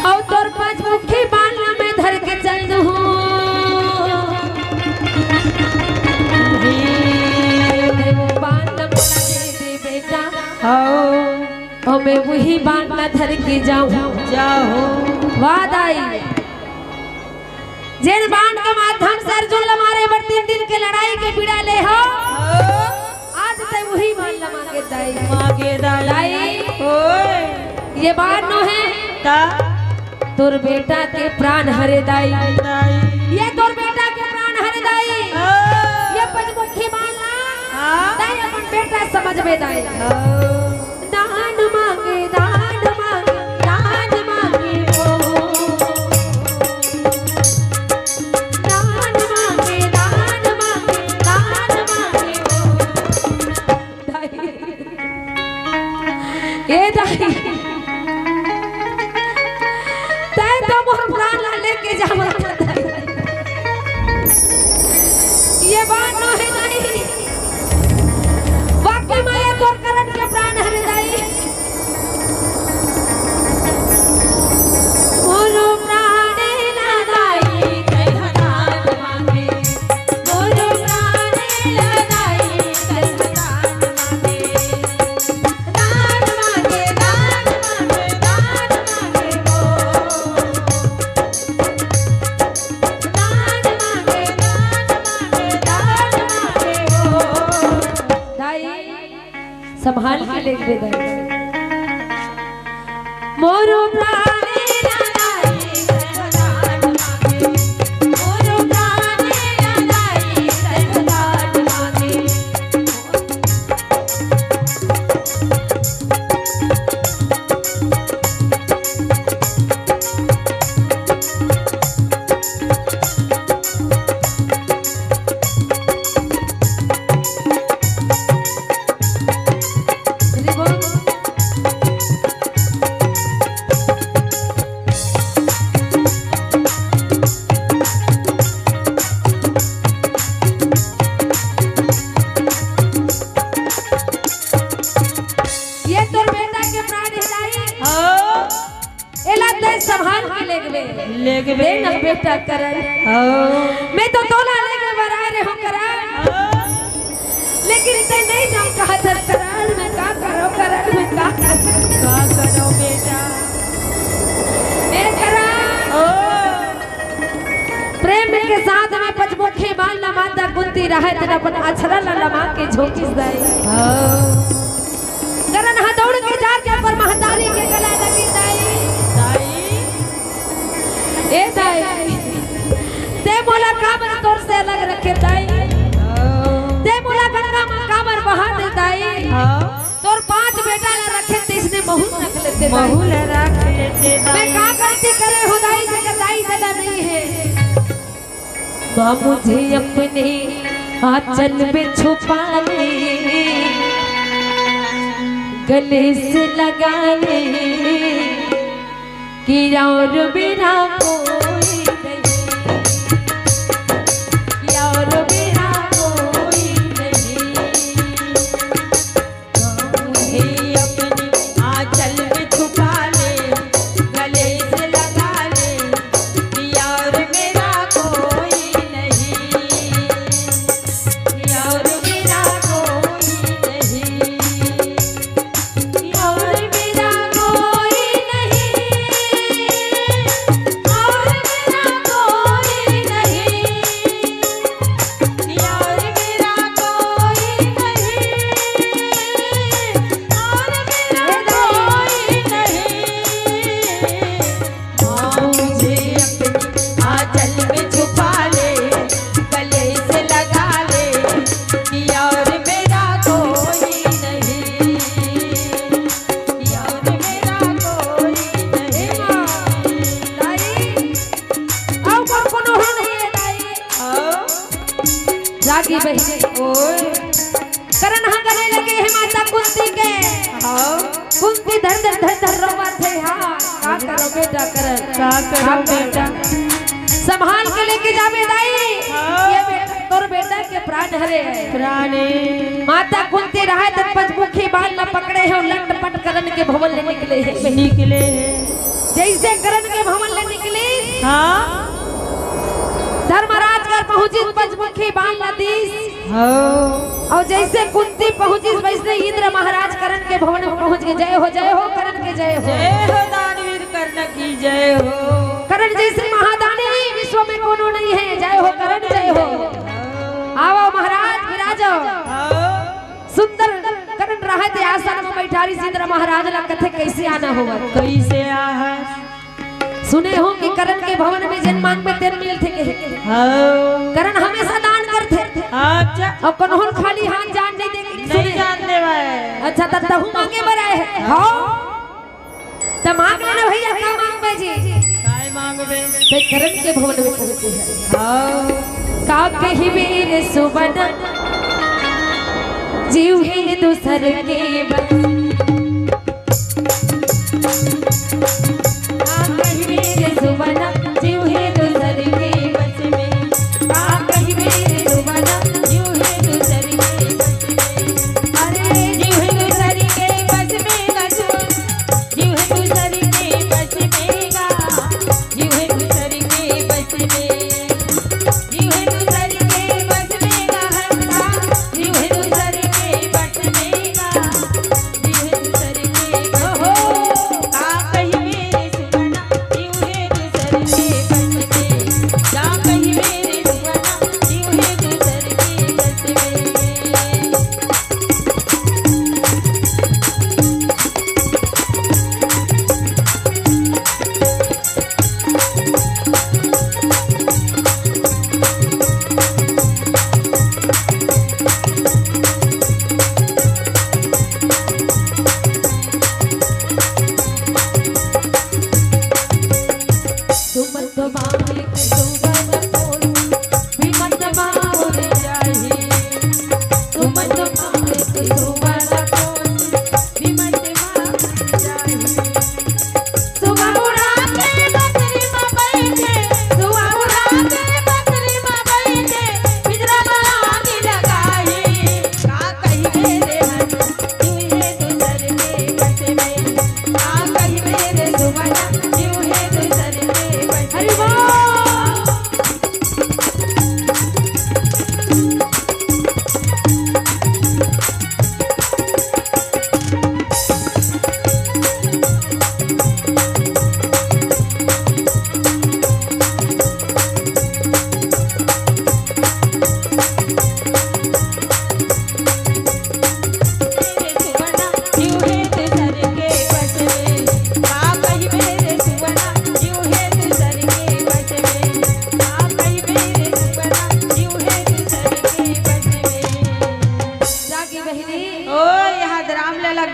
और तोर पंचमुखी बाल ना मैं धर के चल दूँ वो बाल ना मोला दे दे बेटा और मैं वही बाल ना धर के जाऊँ वादाई जेन बाण के माध्यम से अर्जुन हमारे बर 3 दिन के लड़ाई के पीड़ा ले हो आज ते वही बाण मांगे दाई ओए ये बाण नो है ता तोर बेटा के प्राण हरे दाई ये तोर बेटा के प्राण हरे दाई ये पंचमुखी बाण ला दाई अपन बेटा समझ में दाई दान मांगे दाई मोर प्राण लेके जावत ये बात न है नहीं वाकई में ये तोर करण के प्राण हरे दाई मोरो प्राण लगाई कई हजान मांगे मोरो प्राण लगाई कई हजान मांगे दान मांगे दान मांगे दान मांगे हो दान मांगे दान मांगे हो दाई संभाल के ले दे दाई मोरो प्राण लगाई कई हजान मांगे मोरो प्राण लगाई कई हजान मांगे ये तोर बेटा के प्राण हिलाई एला ते संभाल के लेगवे दे ना बेटा करन मैं तो तोला लेके बराए रे हो करा लेकिन ते नहीं जाम कहा दर करार में का करो करन में का करो बेटा ए करा प्रेम के साथ में पचमुखी बाल ना माता कुंती रहे तेरा अपन अछरा लमा के झोकिस दाई करन हा दौड़ के जार के पर महतारी के गला लगी दाई ए दाई ते मोला कामर तोर से अलग रखे दाई ते मोला गंगा मां कामर बहा दे दाई तोर 5 बेटा न रखे ते इसने महू रख लेते महू रख लेते दाई मैं का गलती करे हो दाई से दाई दादा नहीं है मां मुझे अपने आंचल में छुपा ले गले से लगा ले कि और बिना कोई नहीं कि और बिना कोई नहीं मुझे अपनी आंचल में छुपा ले गले से लगा ले कि और मेरा कोई नहीं कि और मेरा कोई नहीं और मेरा कोई नहीं और मेरा कोई नहीं और मेरा कोई नहीं और मेरा कोई नहीं मुझे अपनी आंचल में छुपा ले गले से लगा ले कि और मेरा कोई नहीं और मेरा कोई नहीं दाई आओ कोनो हो नहीं है दाई जागी बहने ओए करन हा गले लगे है माता कुंती के कुंती धर धर धर धर रोवा थे हां का करो बेटा करन का करो बेटा संभाल के लेके जावे दाई ये बेटा तोर बेटा के प्राण हरे है प्राणी माता कुंती रहे तब पचमुखी बाल न पकड़े है और लटपट करन के भवन ले निकले है निकले हैं जैसे करन के भवन ले निकले हाँ धर्मराज कर पहुंची पचमुखी बाल नदीस और जैसे कुंती पहुंची वैसे इंद्र महाराज करण के भवन में पहुंच गए जय हो करण के जय हो दानवीर कर्ण की जय हो करण जैसे महादानी विश्व में कोनो नहीं है जय हो करण जय हो आओ महाराज विराजो सुंदर करण रहते आसन में बैठारी इंद्र महाराज ला कथे कैसे आना होगा कैसे आहा सुने हो कि करण के भवन में जन्मान में तेल मिल थे करण हमेशा दान करते अच्छा और कन्हों खाली हाथ जान नहीं दे नहीं जानने वाले अच्छा तहु मांगे बराए है हाँ तो मांग लेना भैया क्या मांगबे जी काय मांगबे ते करण के भवन में पहुंचे हैं हाँ का कही वीर सुबन जीव ही दूसर के बन का कही वीर सुबन उड़ा के बकरी में बैठे, धुआं उड़ा के बकरी में बैठे, पिंजरा में आग लगाई। का कही मेरे हनु यूं है दूसर के बस में, का कही मेरे सुमना यूं है दूसर के बस में। हरि बोल।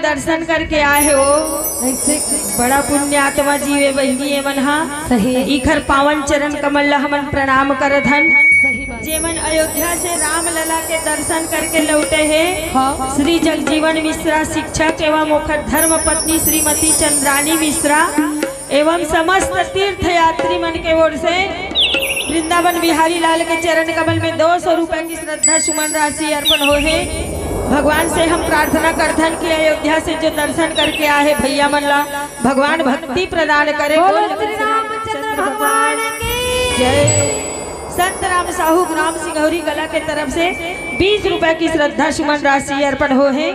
दर्शन करके आए हो, ऐसे बड़ा पुण्य आत्मा जीवे बहिनी एमन हा सही इखर पावन चरण कमल ला हमन प्रणाम करत हन। सही बात। जेमन अयोध्या से राम लला के दर्शन करके लौटे हैं, हाँ। श्री जगजीवन मिश्रा शिक्षक एवं मुखर धर्म पत्नी श्रीमती चंद्रानी मिश्रा एवं समस्त तीर्थ यात्री मन के ओर से वृंदावन बिहारी लाल के चरण कमल में 200 रुपए की श्रद्धा सुमन राशि अर्पण हो है। भगवान से हम प्रार्थना करथन कि अयोध्या से जो दर्शन करके आए भैया मन ला भगवान भक्ति प्रदान करे। बोलो श्री रामचंद्र भगवान की जय। संत राम साहू ग्राम सिंघौरी कला के तरफ से 20 रुपए की श्रद्धा सुमन राशि अर्पण हो है।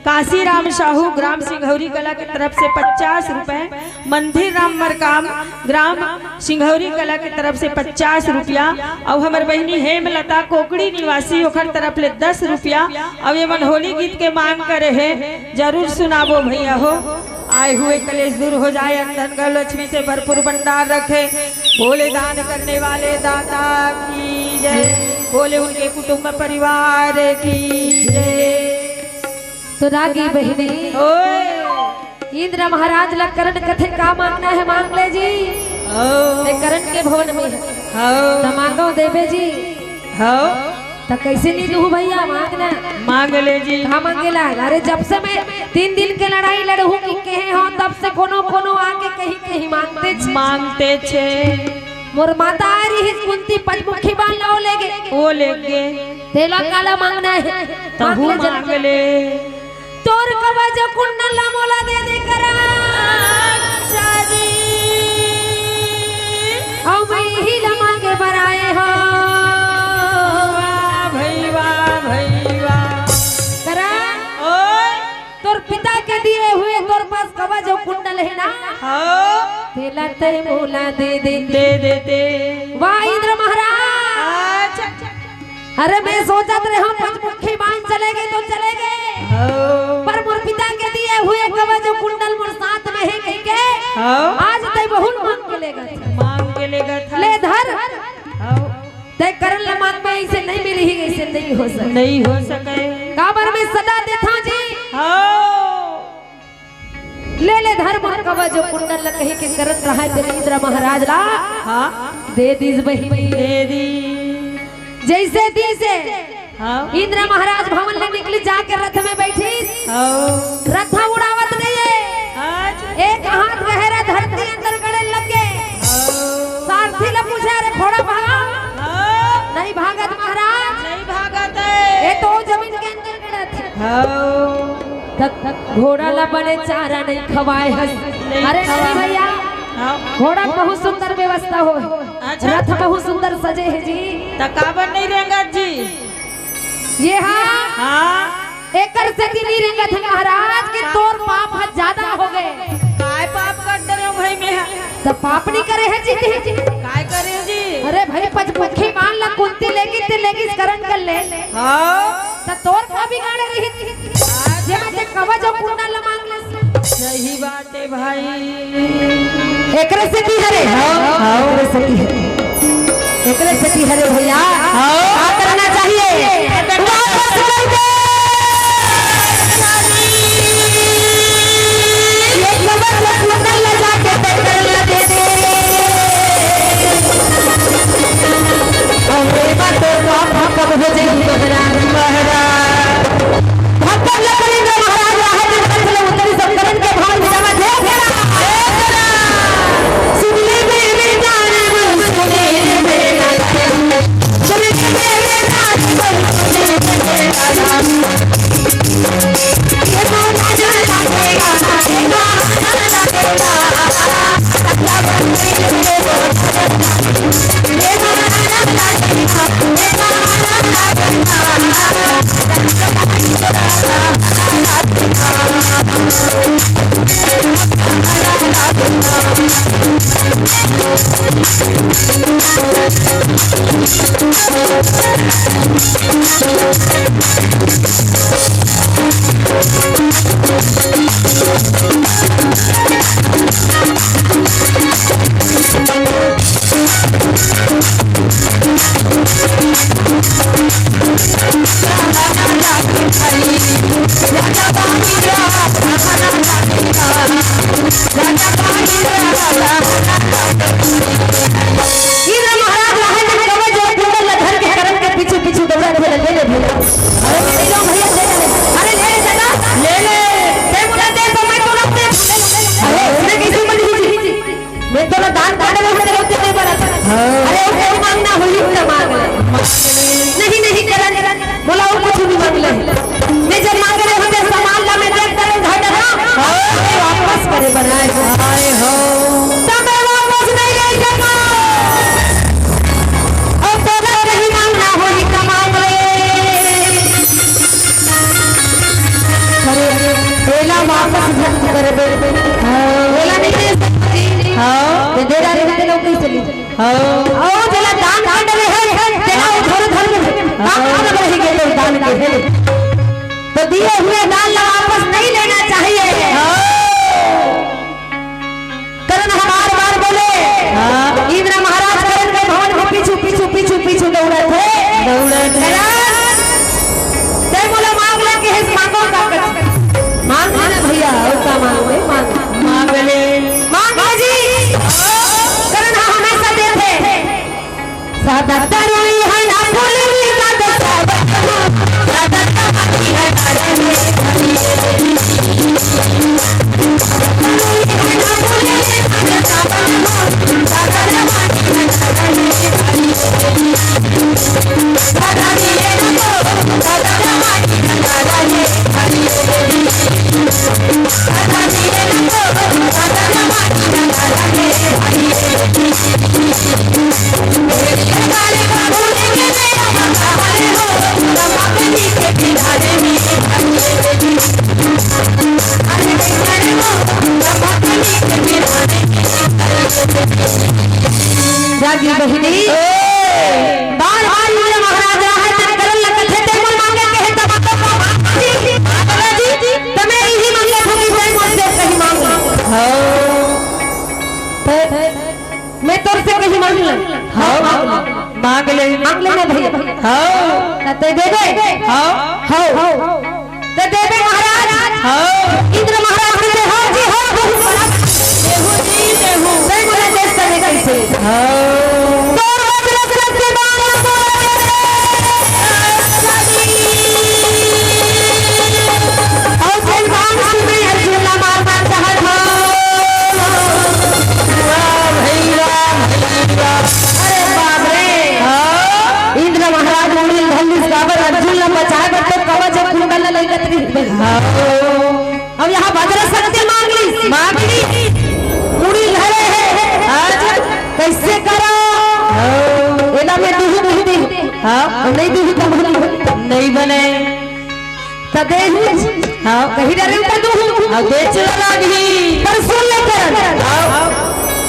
काशी राम साहू ग्राम सिंघौरी कला के तरफ से 50 रुपए, मंदिर राम मरकाम ग्राम सिंघौरी कला के तरफ से 50 रुपया और हमार बहनी हेमलता कोकड़ी निवासी ओखर तरफ ले 10 रुपया। अब ये मन होली गीत के मांग करे है, जरूर सुनाबो भैया हो। आए हुए कलेश दूर हो जाए, धन का लक्ष्मी से भरपूर भंडार रखे, भोले दान करने वाले दाता की जय, बोले उनके कुटुंब परिवार की जय। तो रागी बहिनी ओए इंद्र महाराज ला करण कथे का मांगना है मांग ले जी। हो ते करण के भवन में हो मांगो देवे जी। हो तो कैसे नहीं दूँ भैया मांगना मांग ले जी। कहाँ मांगेला? अरे जब से मैं 3 दिन के लड़ाई लड़ू की कहे हो तब से कोनो कोनो आके कहीं कहीं मांगते छे। मोर माता आ रही कुंती पंचमुखी बाल लो लेगे वो लेगे तेला काला मांगना है तहु मांग ले। तोर कवच कुंडल मोला दे दे करा चारी औ मैं ही मांगे बराए हो भैया भैया करा। ओए तोर पिता के दिए हुए तोर पास कवच कुंडल है ना, हो तेला ते मोला दे दे दे देते। वाह इंद्र महाराज। अरे मैं सोचा रहे हम पंचमुखी बाण चले गए तो चले गए, पर मोर पिता के दिए हुए कवच कुंडल मोर साथ में है कहीं के आज ते बहुत मांग के लेगा था। ले धर ते करन ल मांग में ऐसे नहीं मिली ही ऐसे नहीं हो सके, नहीं हो सके। काबर में सदा देता जी। ले ले धर मोर कवच कुंडल ल कहीं के करत रहा तेरे इंद्र महाराज ला। हाँ दे दीज बहिनी दे दी। जैसे दी से हाँ इंद्र महाराज भवन में निकली जाकर रथ में बैठी, रथ उड़ावत नहीं है, एक हाथ गहरा धरती अंदर गड़े लगे। सारथी ने पूछा अरे घोड़ा भागा? नहीं भागत महाराज, नहीं भागत है, ये तो जमीन के अंदर गड़त। तब घोड़ा ला बने चारा नहीं खवाए हस। अरे नहीं भैया घोड़ा बहुत सुंदर व्यवस्था हो, रथ बहुत सुंदर सजे है जी। तकाबर नहीं रेंगत जी। ये हाँ एकर से नहीं रेंगत है महाराज के तोर पाप ज्यादा हो गए। काय पाप कर दे रहे हो भाई में? तो पाप नहीं करे है जी। काय करे जी? अरे भाई पंचमुखी मान ला कुंती लेगी करण कर ले। तो तोर का बिगाड़े रही जे मैं ते कवच और कुंडल मांग ले। सही बात है भाई। एकरे से की हरे एकरे से की हरे, एकरे से की हरे भैया क्या करना चाहिए? वापस कर दे ये कवच कुंडल ले जाके कर ले दे दे अरे बात तो कब हो जाएगी महाराज। भक्तन लकड़ी महाराज राह में उतरी सब करण के भाव में जमा दे तो दिए हुए दान वापस नहीं लेना चाहिए। करण हमार बार बोले इंद्र महाराज करण के भवन को पीछू पीछू पीछू पीछू दौड़े थे बोले मांग ले के मांगो का मांग ना भैया उसका मांगो मांग ले जी करण हमेशा देते सादा तरुई है ना फूली सादा सादा है जागी बहिनी बार बार ये महाराजा है तन करल लखथे ते मन मांगे कहे तब जी तमे ही मांगे थोड़ी भाई मुझसे कहीं मांग हो मैं तोर से कहीं मांग ले हो मांग ले ना भैया हो ते दे दे हो ते दे दे महाराज हो इंद्र महाराज से हो जी हो बहुत बड़ा देहु जी देहु मैं बोले देश तने कैसे हो अब यहाँ वज्र शक्ति मांग ली पूरी घरे है कैसे करो एदा में दूध नहीं दूध नहीं बने तदे कहीं डरे ऊपर दूध बेच लागी पर सुन ले कर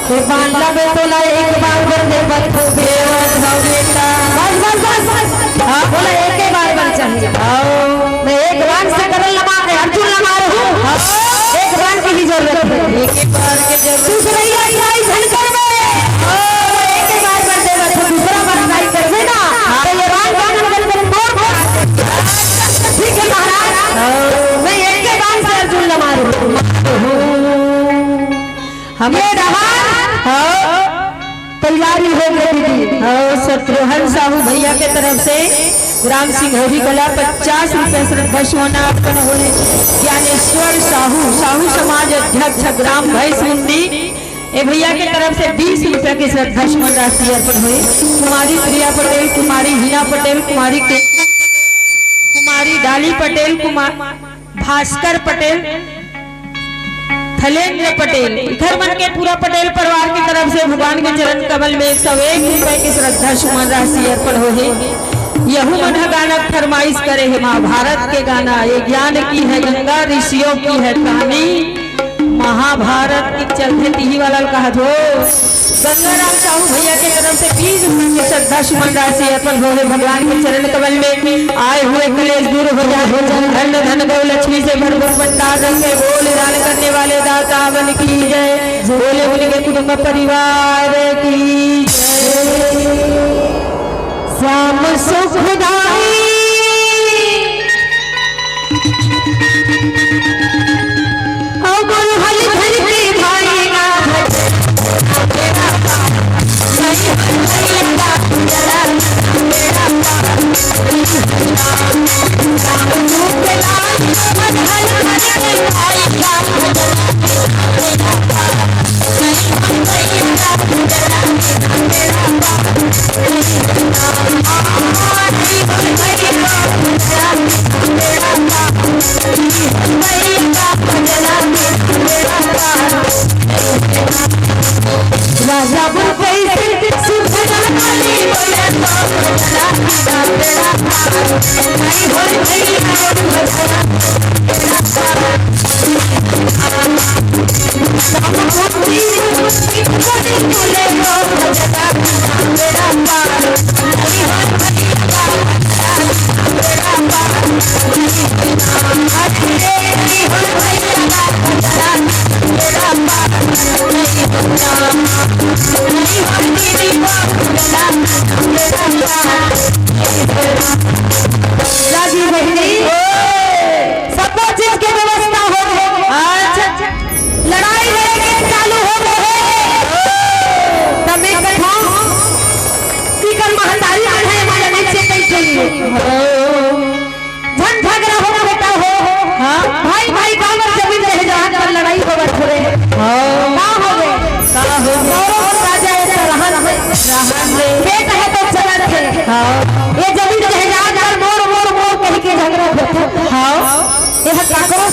ते बांधला बे तोला एक बार कर दे बच्चो बेवत हो बेटा बस बोला एक ही बार बन चाहिए मैं एक बार से करल लगा के अर्जुन लगा रहूं एक बार की ही जरूरत है एक ही बार के जरूरत दूसरा ही आई झनकर में एक ही बार कर दे बच्चो दूसरा बार ट्राई कर देना तो ये बार बार कर मोर ठीक है महाराज मैं एक ही बार से अर्जुन लगा रहूं हमें रहा तैयारी हो गई शत्रुघ्न साहू भैया के तरफ से ग्राम सिंघोरी कला 50 रुपए श्रद्धा अर्पण हो ज्ञानेश्वर साहू समाज अध्यक्ष ग्राम भैंसमुंडी ए भैया के तरफ से 20 रुपए की श्रद्धा राशि अर्पण हुई। कुमारी प्रिया पटेल, कुमारी हिना पटेल, कुमारी डाली पटेल, कुमार भास्कर पटेल, थलेंद्र पटेल, घर मन के पूरा पटेल परिवार की तरफ से भगवान के चरण कमल में 101 रुपए की श्रद्धा सुमन राशि अर्पण हो यहू मन गाना फरमाइश करे है महाभारत के गाना ये ज्ञान की है गंगा ऋषियों की है कहानी महाभारत की चलते ती वाला कहा जो गंगाराम साहू भैया के तरफ से 20 रुपए की श्रद्धा सुमन राशि अर्पण हो भगवान के चरण कमल में आए हुए क्लेश दूर हो जाए धन धन गौ लक्ष्मी से भरपूर भंडार रखे बोल दान करने वाले दाता बन की जय बोले बोले के कुटुंब परिवार की जय श्याम सुखदाई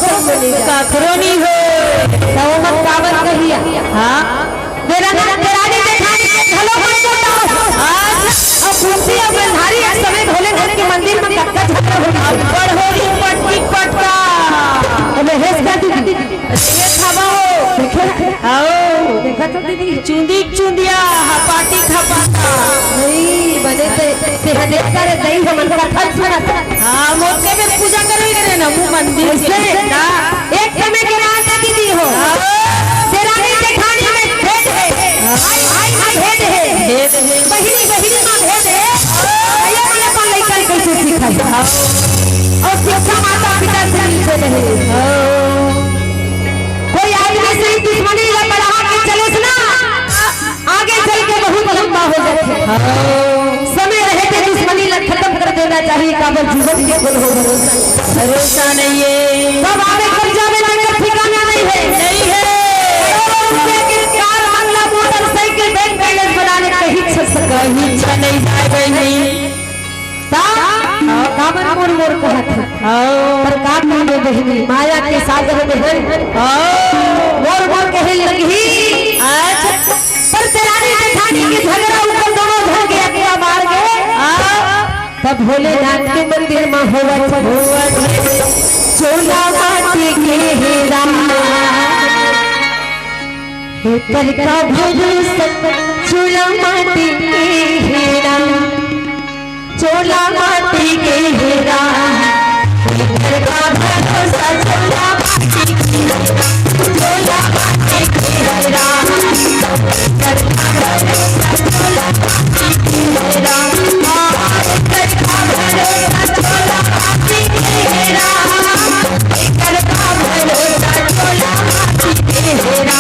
काकरोनी हो मत कावन कहिया हां तेरा तेरानी जेठानी के घलो मत बोला आज अब कुर्सी अब बंधारी इस समय भोलेनाथ के मंदिर में कक्का झगड़ा हो बड़ हो रही पटकी पटका हमें हेस कर दी ये खावा हो देखे आओ देखा तो दीदी चुंदी चुंदिया पार्टी खपाता नहीं बने ते देख करे दई हमन का फल सुना हां मोके में पूजा करे ना मंदिर से ना एक समय के रात दीदी हो तेरानी जेठानी में भेद है भाई भाई में भेद है बहिनी बहिनी में भेद है भैया भैया पर लइका कैसे सिखाई और शिक्षा माता पिता से मिलते रहे कोई आदमी से दुश्मनी या बढ़ा के चले ना आगे चल के बहुत लंबा हो जाए समय रहे के दुश्मनी ला खत्म कर देना चाहिए काबर जीवन के गुण हो भरोसा नहीं है सब आगे कर जावे मगर ठिकाना नहीं है कार बंगला मोटरसाइकिल बैंक बैलेंस बनाने कहीं इच्छा नहीं जाए नहीं कामन मोर मोर कहत पर का कहने बहिनी माया के सागर में है मोर मोर कहे लगी आज पर तेरानी जेठानी के झगड़ा ऊपर दोनों धर गया क्या मार गए तब भोलेनाथ के मंदिर में होवा चोला माटी के हीरा हेतर का भरोसा चोला माटी के हीरा चोला माटी के हीरा हेतर का भरोसा चोला माटी के हीरा चोला माटी के हीरा हेतर का भरोसा चोला माटी के हीरा हेतर का भरोसा चोला माटी के हीरा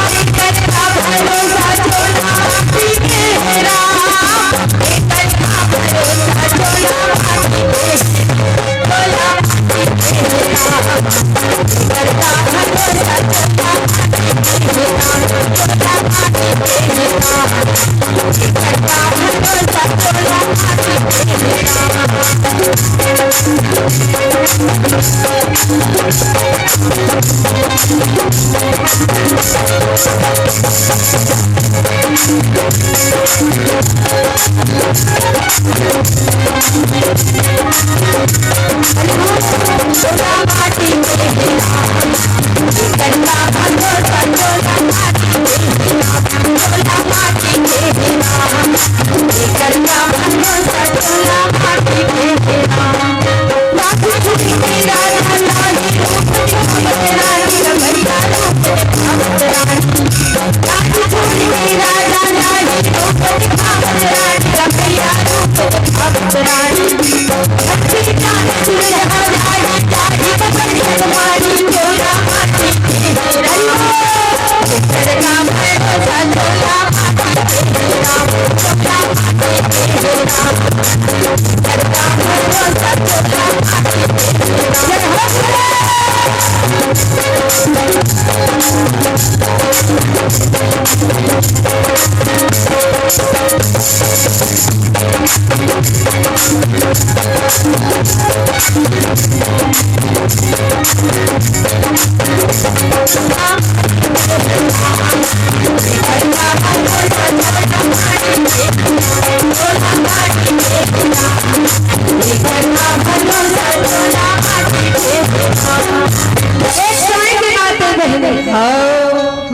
हेतर का भरोसा चोला माटी के हीरा हेतर का भरोसा चोला माटी के हीरा हेतर का भरोसा चोला माटी के चोला माटी के हीरा हेतर का भरोसा चोला माटी के हीरा चोला माटी के हीरा हेतर का भरोसा चोला माटी के हीरा चोला माटी के हीरा हेतर का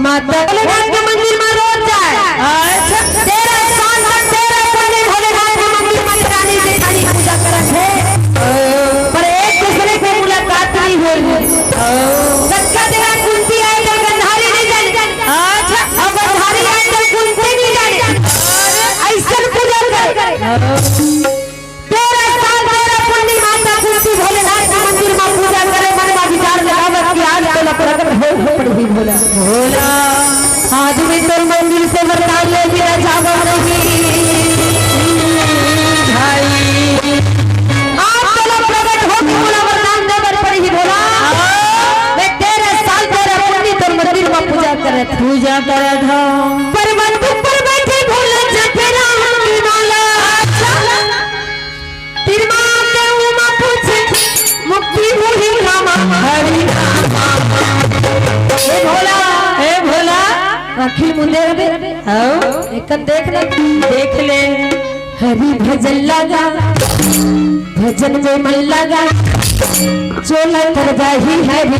माता भोलेनाथ के मंदिर में रोज जाए। तेरा स्थान पर तेरा पुण्य भोलेनाथ के मंदिर में रानी जेठानी पूजा करत है, पर एक दूसरे से मुलाकात नहीं हुई। सच्चा तेरा कुंती आए तो गंधारी नहीं जाने, अब गंधारी आए तो कुंती नहीं जाने। ऐसा पूजा कर तेरा स्थान तेरा पुण्य माता कुंती भोलेनाथ के मंदिर में पूजा करे, मन में विचार लगावत कि आज तो प्रकट हो पड़ी भोला भोला। आज भी तेरे मंदिर से वरदान ले मेरा जावा नहीं भाई, आज तो प्रकट हो कि बोला वरदान दे बर पड़ी भोला। मैं तेरे साल तेरा पुण्य तेरे मंदिर में पूजा करत हूं, पर्वत पर बैठे भोला जटेरा माला तिरमा के उमा पूछे मुक्ति हुई रामा हरि रामा। हे भोला अखिल मुंडे एक देख ले हरि भजन लगा, भजन में मन लगा, चोला कर जाही हरि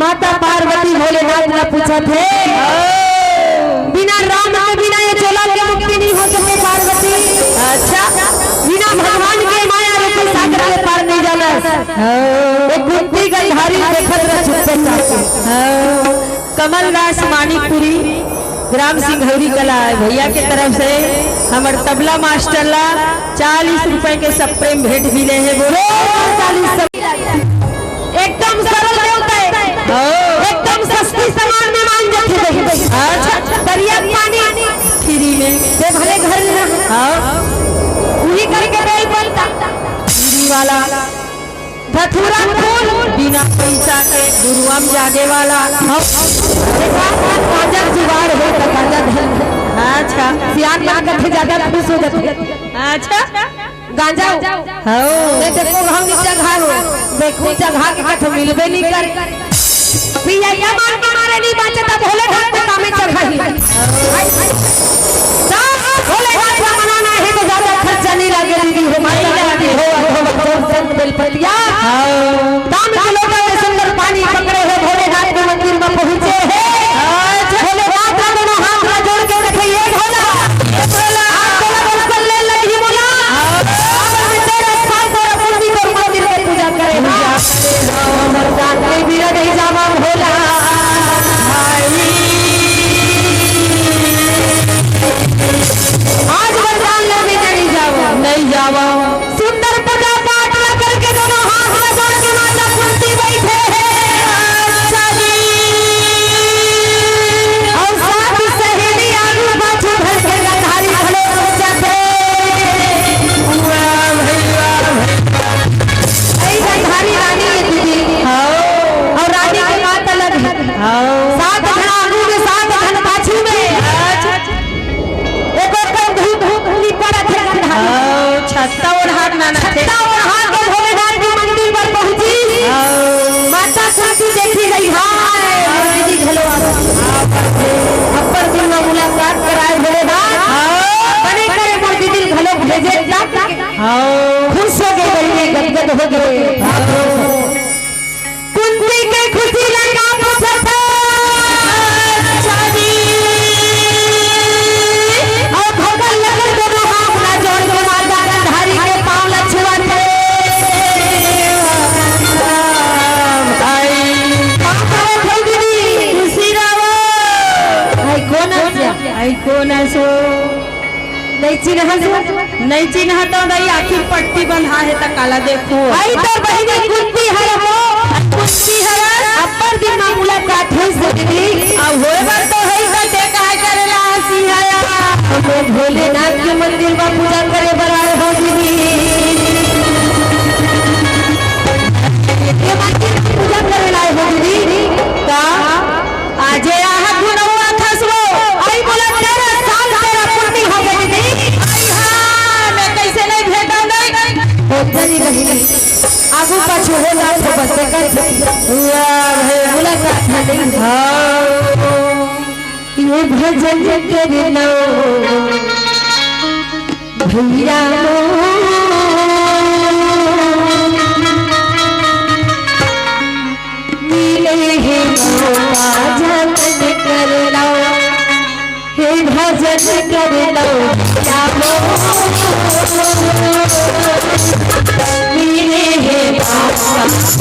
माता पार्वती भोलेनाथ ने पूछा थे बिना राम के बिना ये चोला की मुक्ति नहीं हो सकती पार्वती। अच्छा बिना भगवान के माया रूपी सागर के पार नहीं जाना। वो कुंती गंधारी देखत रह छुपे चाहते। कमल दास मानिकपुरी ग्राम सिंघौरी कला भैया के तरफ से हमार तबला मास्टर ला 40 रुपए के सब प्रेम भेंट मिले हैं। बोलो 40 से भले घर में हाँ वही करके बेल बनता पीरी वाला धतूरा फूल बिना पैसा के गुरुआम जागे वाला गांजा जुगाड़ हो तो गांजा धन अच्छा सियान ना करते ज्यादा खुश हो जाते अच्छा गांजा हाँ ये देखो हम जगह हो देखो जगह के कथ मिलबे नहीं कर पिया या मान के मारे नहीं बचता भोले ढाक पे कामे चढ़ाई भोले ढाक का मनाना है तो ज्यादा खर्चा नहीं लगेगी हो माई लगी हो संत बेलपतिया दाम के लोग में सुंदर पानी पकड़े हैं भोले ढाक के मंदिर में पहुंचे हैं भोले ढाक का दोनों हाथ जोड़ के रखिए भोला आप बोला बोल ले लगी बोला पूजा करे मर्दान के भी नहीं जावा भोला आज मर्दान में भी नहीं जावा सुंदर पूजा पाठ करके दोनों हाथ में जोड़ के माता कुंती बैठे और साथ सहेली आगू पाछू भर के गधारी खड़े हो जाते गधारी रानी है दीदी और रानी के बात अलग है सात घड़ा आगू में सात घड़ा पाछू में एक और धूप धूप पड़त है गधारी छत्ता और हाथ नाना थे छत्ता और हाथ के भोले ढाक के मंदिर पर पहुंची माता कुंती देखी गई हां दीदी घलो अपर दिन में मुलाकात कराए भोले ढाक बने करे मोर दीदी घलो भेजे जा खुश हो गए गदगद हो गए कुंती के खुशी लगा पूछता शादी और भगल लगन दोनों हाथ ना जोड़ के माता गंधारी के पांव लछुआते आई कौन सो नहीं चिन्ह तो दई आखिर पट्टी बंधा है त काला देखो आई तो बहिनी कुंती हर हो कुंती हर अपर दिन में मुलाकात है दीदी अब होए बार तो है त ते काहे करेला हंसी आया हम भोलेनाथ के मंदिर में पूजा करे बराए हो दीदी ये मंदिर में पूजा करे लाए हो दीदी का आजे आहा गुणवा खसबो आई बोला तेरा साल तेरा पूर्ति हो गई दीदी आई हां मैं कैसे नहीं भेटा नहीं होतनी बहिनी आगू पाछू होला तो बते कर मुलाकात नहीं ये भजन करना भैया मिले है भजन कर लो हे भजन कर लो मिले है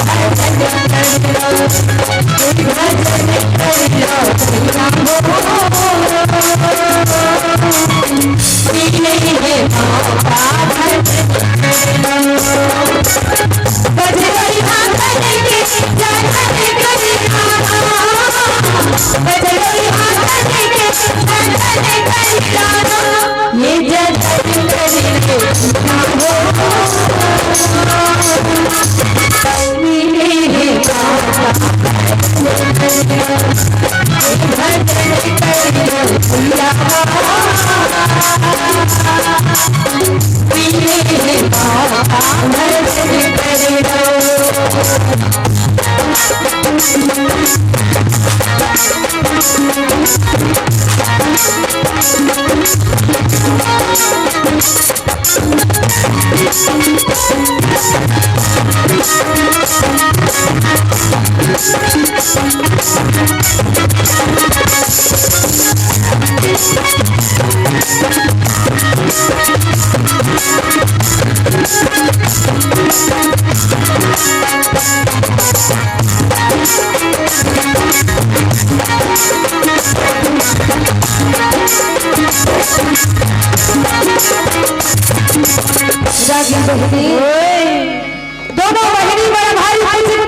दोनों बहनी बड़ा भारी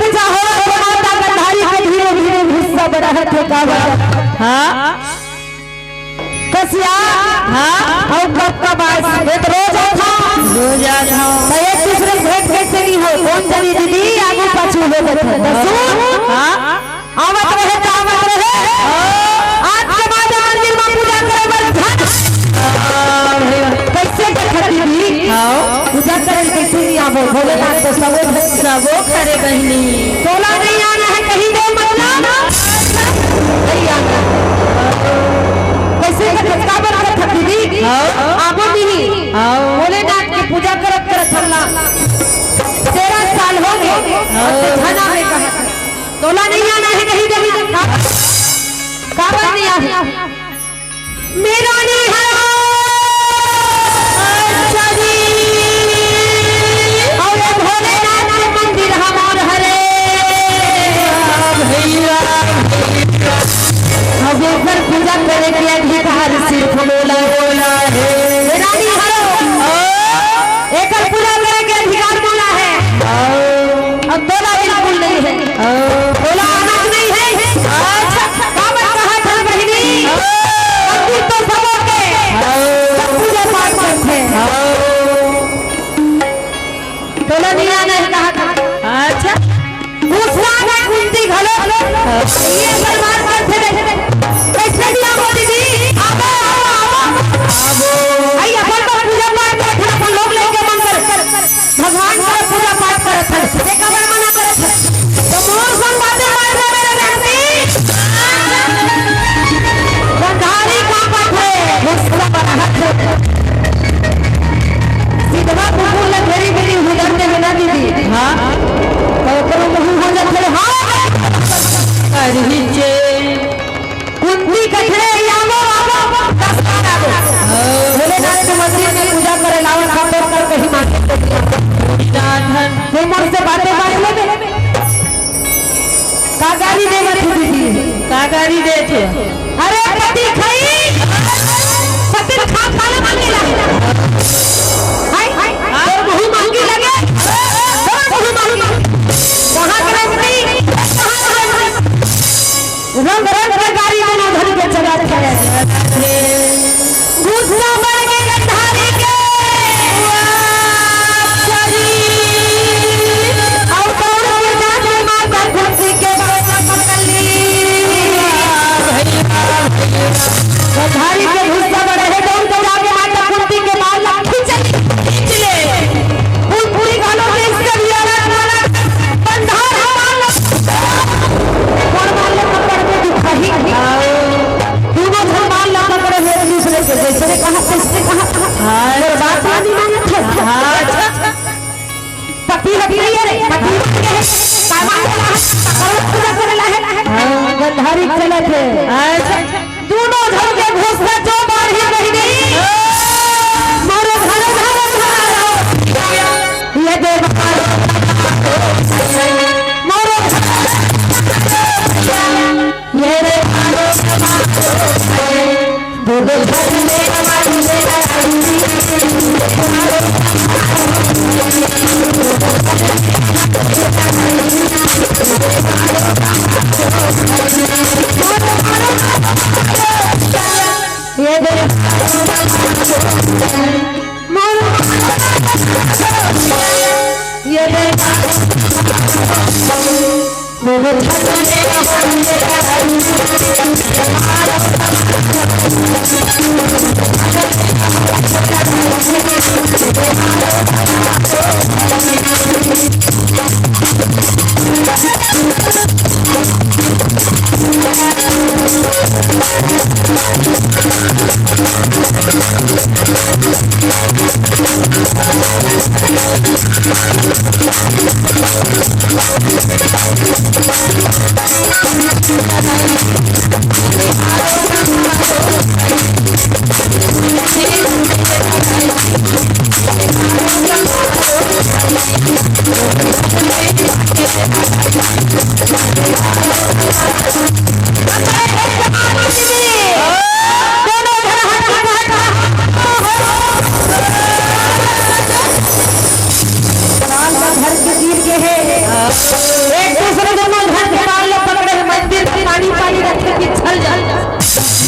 पूछा हो माता गंधारी के धीरे धीरे गुस्सा बढ़ा है ठेका हां कस कसिया हाँ और कब कब आए एक रोज था रोज आता तो एक दूसरे से भेंट कैसे नहीं हो कौन जानी दीदी आगे पाछू हो गए दसू हाँ आवत रहे तो आवत रहे आज के बाद मंदिर में पूजा करे बर कैसे के दीदी पूजा करे कैसे नहीं आवो भोलेनाथ तो सबो करे बहनी तोला नहीं आना है कहीं दे मतलब नहीं आना कैसे के काबर करत दीदी आबो नहीं भोलेनाथ की पूजा करत करत हमला 13 साल हो गए थाना में कहा तोला नहीं आना है कहीं दे काबर नहीं आ मेरा नहीं है पूजा करे के अधिकार सिर्फ बोला है रानी हरो एकर पूजा करे के अधिकार बोला है अब बोला बिल्कुल नहीं है बोला आना नहीं है अच्छा काबर कहा था बहनी मंदिर तो सबों के सब पूजा पाठ करते हैं बोला नहीं आना है कहा था अच्छा दूसरा ना कुंती घलो ये बर्बाद करते रहे कैसे दिया वो दीदी आबो आई अपन तो पूजा पाठ करत है अपन लोग लेके मंदिर भगवान का पूजा पाठ करत है देखा बड़ा मना करत है तो मोर संग बातें मार रहे मेरे रहती गंधारी का पाठ है मुस्कुरा बना हाथ सीधा कुकुर ले मेरी मेरी हुदरने बिना दीदी हां तो करो मुंह हो जाते हां अरहिचे कुंती कठड़े आवो आवो दस्तार आवो भोलेनाथ के मंदिर में पूजा करे लावन खाते कर कहीं मांगे धन कोई मोर से बातें मार ले का गाड़ी दे मत दीदी का गाड़ी दे थे अरे पति खाई पति खा खा ले मांगे ला हाय हाय और बहु मांगी लगे बहु मांगी कहां करे रंग रंग के गाड़ी में धन के चला रहे गुस्सा बढ़ के गंधारी के और कौन के जाने माता खुशी के पकड़ी गंधारी के गुस्सा बढ़े है कौन के जाने माता खुशी के बाल खींच ले पूरी गालों से इसके लिए बंधार कौन मार ले पकड़ के दिखाई दोनों धर्मान ला पकड़े मेरे दूसरे के जैसे कहा किसने कहा हां बात नहीं मानत है हां पति लगी है पति गंधारी चले थे दोनों धर्म के घोषणा जो बार ही रह गई मोरे घर ये देव मोरे ये रे दोनों धर्म में ये दे ये दे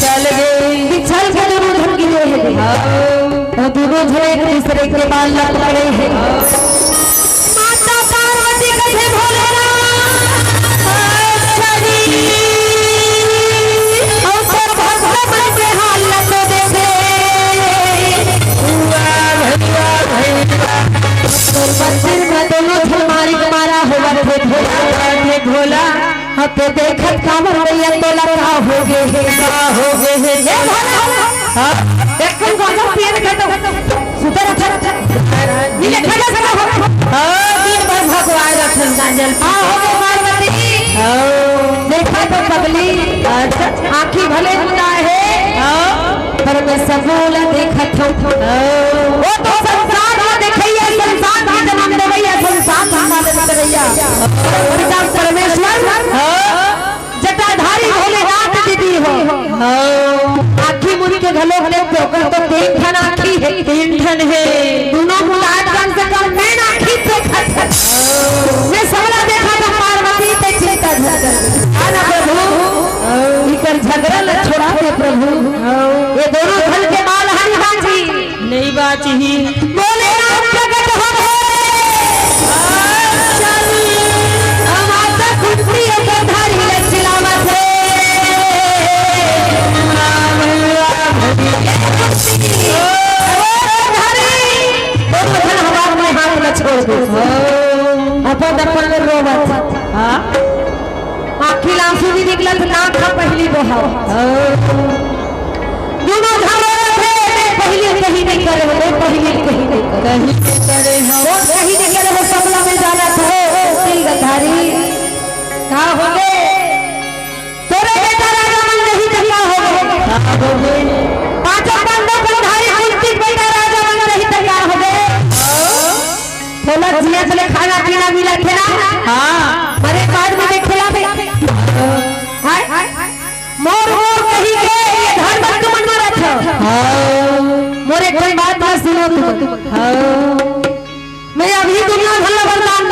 चल गई दोनों जने एक दूसरे के बाल लग रहे हैं। माता पार्वती कहे भोलेनाथ और भगवान के हालत देखे मंदिर में दोनों हमारी मारा होगा थे भोला अब तो देखत कामर भैया तो लगा हो गए ये भोला एकदम गाजा पिए के तो सुतर अच्छा ये खड़ा खड़ा हो तीन बार भगवान रखन गाजल हो गए पार्वती देखा तो पगली आंखी भले मुदा है पर मैं सबूल देखत हूं वो तो संसार में देखैया संसार में जन्म देवैया संसार में जन्म देवैया पिता परमेश्वर जटाधारी भोलेनाथ दीदी हो आँखी मुड़ी के घलो घले पोकर तो तीन ठन आँखी है तीन ठन है दोनों मुलायम कम से कम तीन आँखी पे खट मैं सबला देखा तो पार्वती पे चिंता झगड़ आना प्रभु इकर झगड़ा न छोड़ा दे प्रभु ये दोनों धन के माल हरि बाजी नहीं बाची बोले राम प्रकट हो हमारा कुंती के धारी लचलावत है अपन रोवत आखिर आंसू भी निकलत नाक का पहली बहाव दोनों झगड़े थे पहले कहीं नहीं करे हो पहले कहीं नहीं करे हो कहीं नहीं करे हो सबला में जाना था तिल गंधारी कहां हो गए तोरे बेटा राजा मन नहीं टका हो गए पांचों बंदों गंधारी कुंती बेटा राजा मन नहीं तैयार हो गए बोला जिया चले खाना पीना मिला खेला हां मरे बाद में खिला दे हाय मोर मोर कहीं के ये धर्म तुम मन रख मोरे कोई बात ना सुनो तुम मैं अभी दुनिया भला वरदान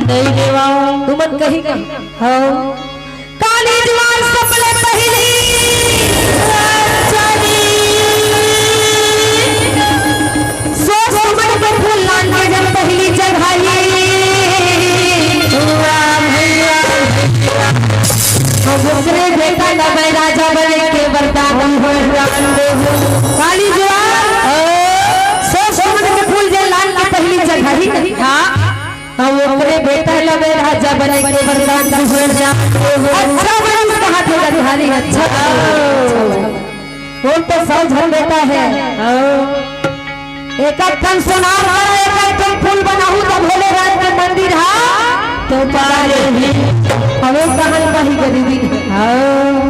नहीं देवा तुम कहीं काली जवान सबले पहली पहली चढ़ाई दूसरे बेटा नबै राजा बने के वरदान काली सोमन के फूल जे लाल की पहली चढ़ाई हम अपने बेटा नबै राजा बने के वरदान अच्छा बड़ी कहा थे गधारी अच्छा वो तो सौ झन बेटा है एक ठन सोनार वाला एक ठन फूल बनाऊं तो भोले राज के मंदिर हा तो पारे ही हमें कहां कहीं गरीबी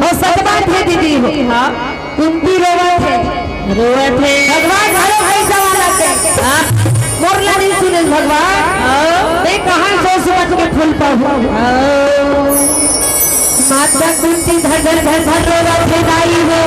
वो सब बात है दीदी हो हां तुम भी रोवे थे भगवान घरों पैसा वाला के मोरला नहीं सुने भगवान मैं कहां सो सुमत के फूल पाऊं माता कुंती धर धर धर रोवे दाई हो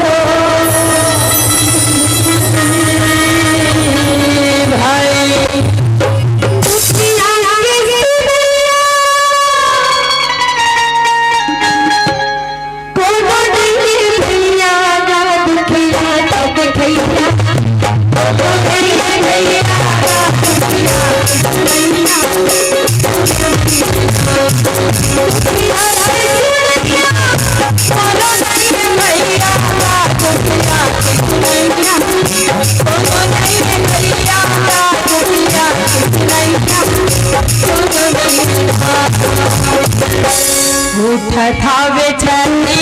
था बेचैनी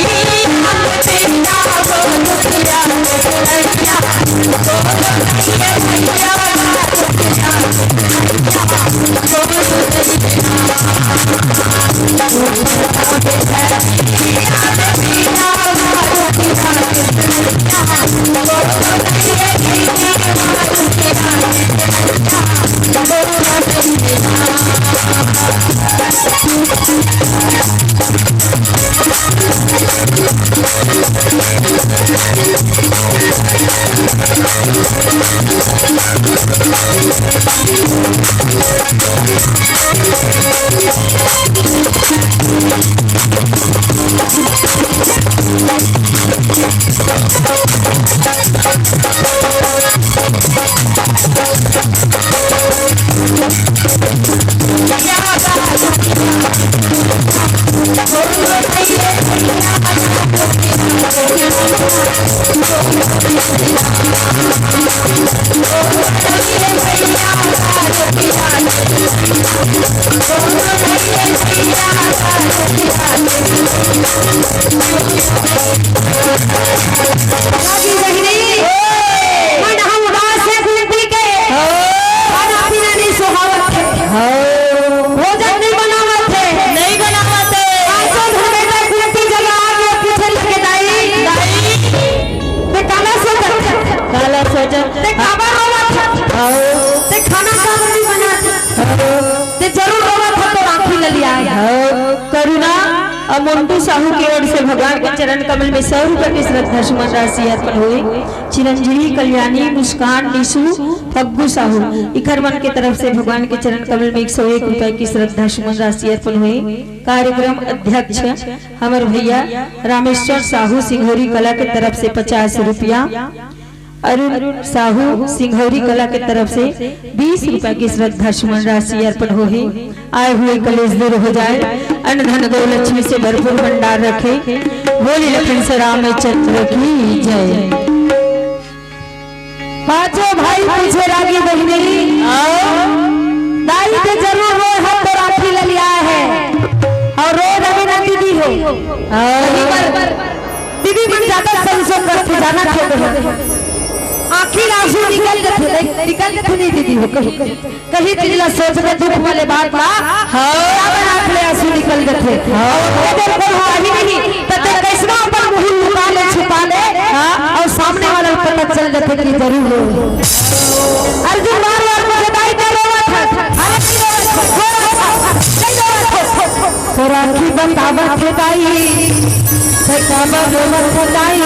करुणा और मोन्टू साहू की ओर से भगवान के चरण कमल में 100 रुपए की श्रद्धा सुमन राशि अर्पण हुई। चिरंजीवी, कल्याणी, मुस्कान, निशु, फग्गू साहू इखरमन की तरफ से भगवान के चरण कमल में 101 रुपए की श्रद्धा सुमन राशि अर्पण हुई। कार्यक्रम अध्यक्ष हमारे भैया रामेश्वर साहू सिंघौरी कला की तरफ से 50 रुपया, अरुण साहू सिंघौरी कला की तरफ से 20 रुपए की श्रद्धा सुमन राशि अर्पण होगी। आए हुए कलेश दूर हो जाए, अन्न धन गौ लक्ष्मी से भरपूर भंडार रखे। बोली लखन से रामचंद्र की जय। पांचों भाई पीछे रागी बहनी दाई के जरूर रो है तो राखी ले लिया है और रो रवीना दीदी हो दीदी भी ज्यादा संसो करके जाना चाहिए। आखिर आंसू निकल जाते नहीं दीदी हो कहीं दिला सोच में दुख वाले बात बा आंख ले आंसू निकल जाते इधर को हुआ ही नहीं तो कैसना पर मुंह लुका ले छुपा ले और सामने वाला पता चल जाते कि जरूर हो। अर्जुन बार-बार बधाई दे रहा था तो राखी बतावा खदाई सकाबा बोल खदाई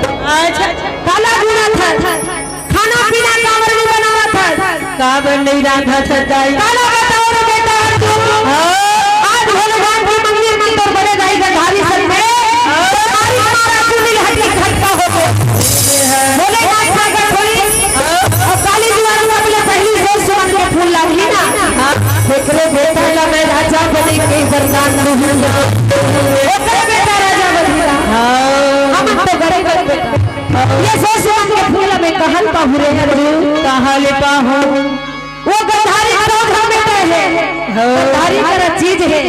काला गुना था खाना पीना कांवर में बनावा था काबर नहीं राधा छताई काला बताओ रे बेटा आज भगवान के मंदिर में तो बड़े जाई गधारी सर में सारी मारा कुली हड्डी खट्टा हो गए बोले ना खाकर थोड़ी और काली जुआन में अपने पहली से सुमन के फूल लागी ना देखले बेटा ला मैं राजा बने के वरदान नहीं ओकरे बेटा राजा बनेगा हम तो गरे गरे ये से सुमन के फूल में कहल पाहुरे कहल पाहु वो गंधारी चौथा में पहले गंधारी का चीज है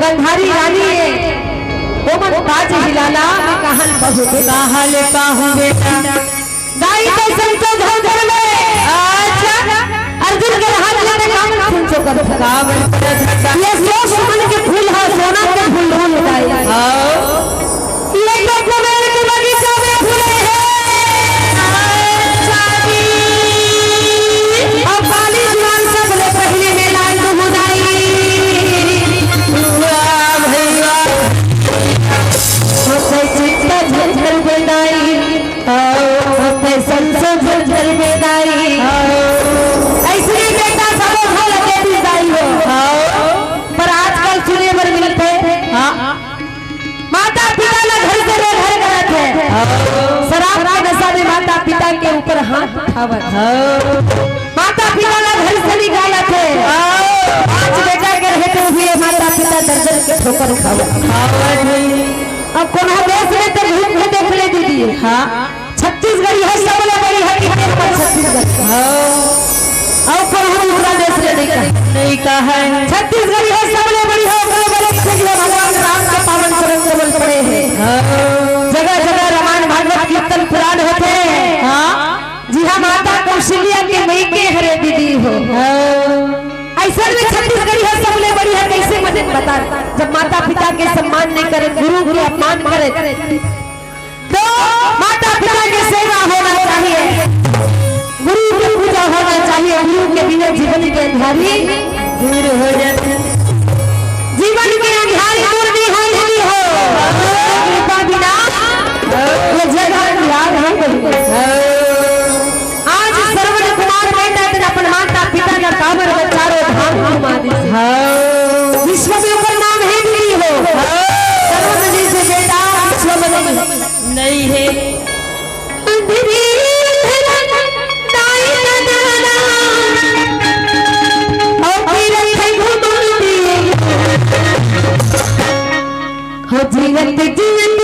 गंधारी रानी है वो मन बाज हिलाना में कहल पाहु बेटा दाई के संतो घर में अच्छा अर्जुन के हाथ में काम सुन कर काम ये सुमन के फूल है सोना के फूल हो दाई ये तो मेरे के बगीचा में फूले हैं ऊपर हाथ उठावत माता पिता ला घर से निकालत है आज बेटा के रहते हुए माता पिता दर्द के ठोकर उठावत अब कोना देश में तो भूख में देख ले दीदी हां छत्तीसगढ़ है सबले बड़ी है छत्तीसगढ़ और कोना दूसरा देश नहीं कहा है छत्तीसगढ़ है सबले बड़ी है बड़े भगवान राम के पावन चरण कमल पड़े हैं जगह जगह रामायण भागवत कीर्तन पुराण होते हैं हां जी हाँ माता कौशल्या के मई के हरे दीदी हो ऐसा में छत्तीसगढ़ी है सबले बड़ी है कैसे मदद बता जब माता पिता के सम्मान नहीं करे गुरु के अपमान करे तो माता पिता की सेवा होना चाहिए गुरु की पूजा होना चाहिए गुरु के बिना जीवन के अंधारी दूर हो जाते जीवन के अंधारी दूर नहीं हो कृपा बिना ये जगह याद है आज श्रवण कुमार बेटा अपन जीवत जीवत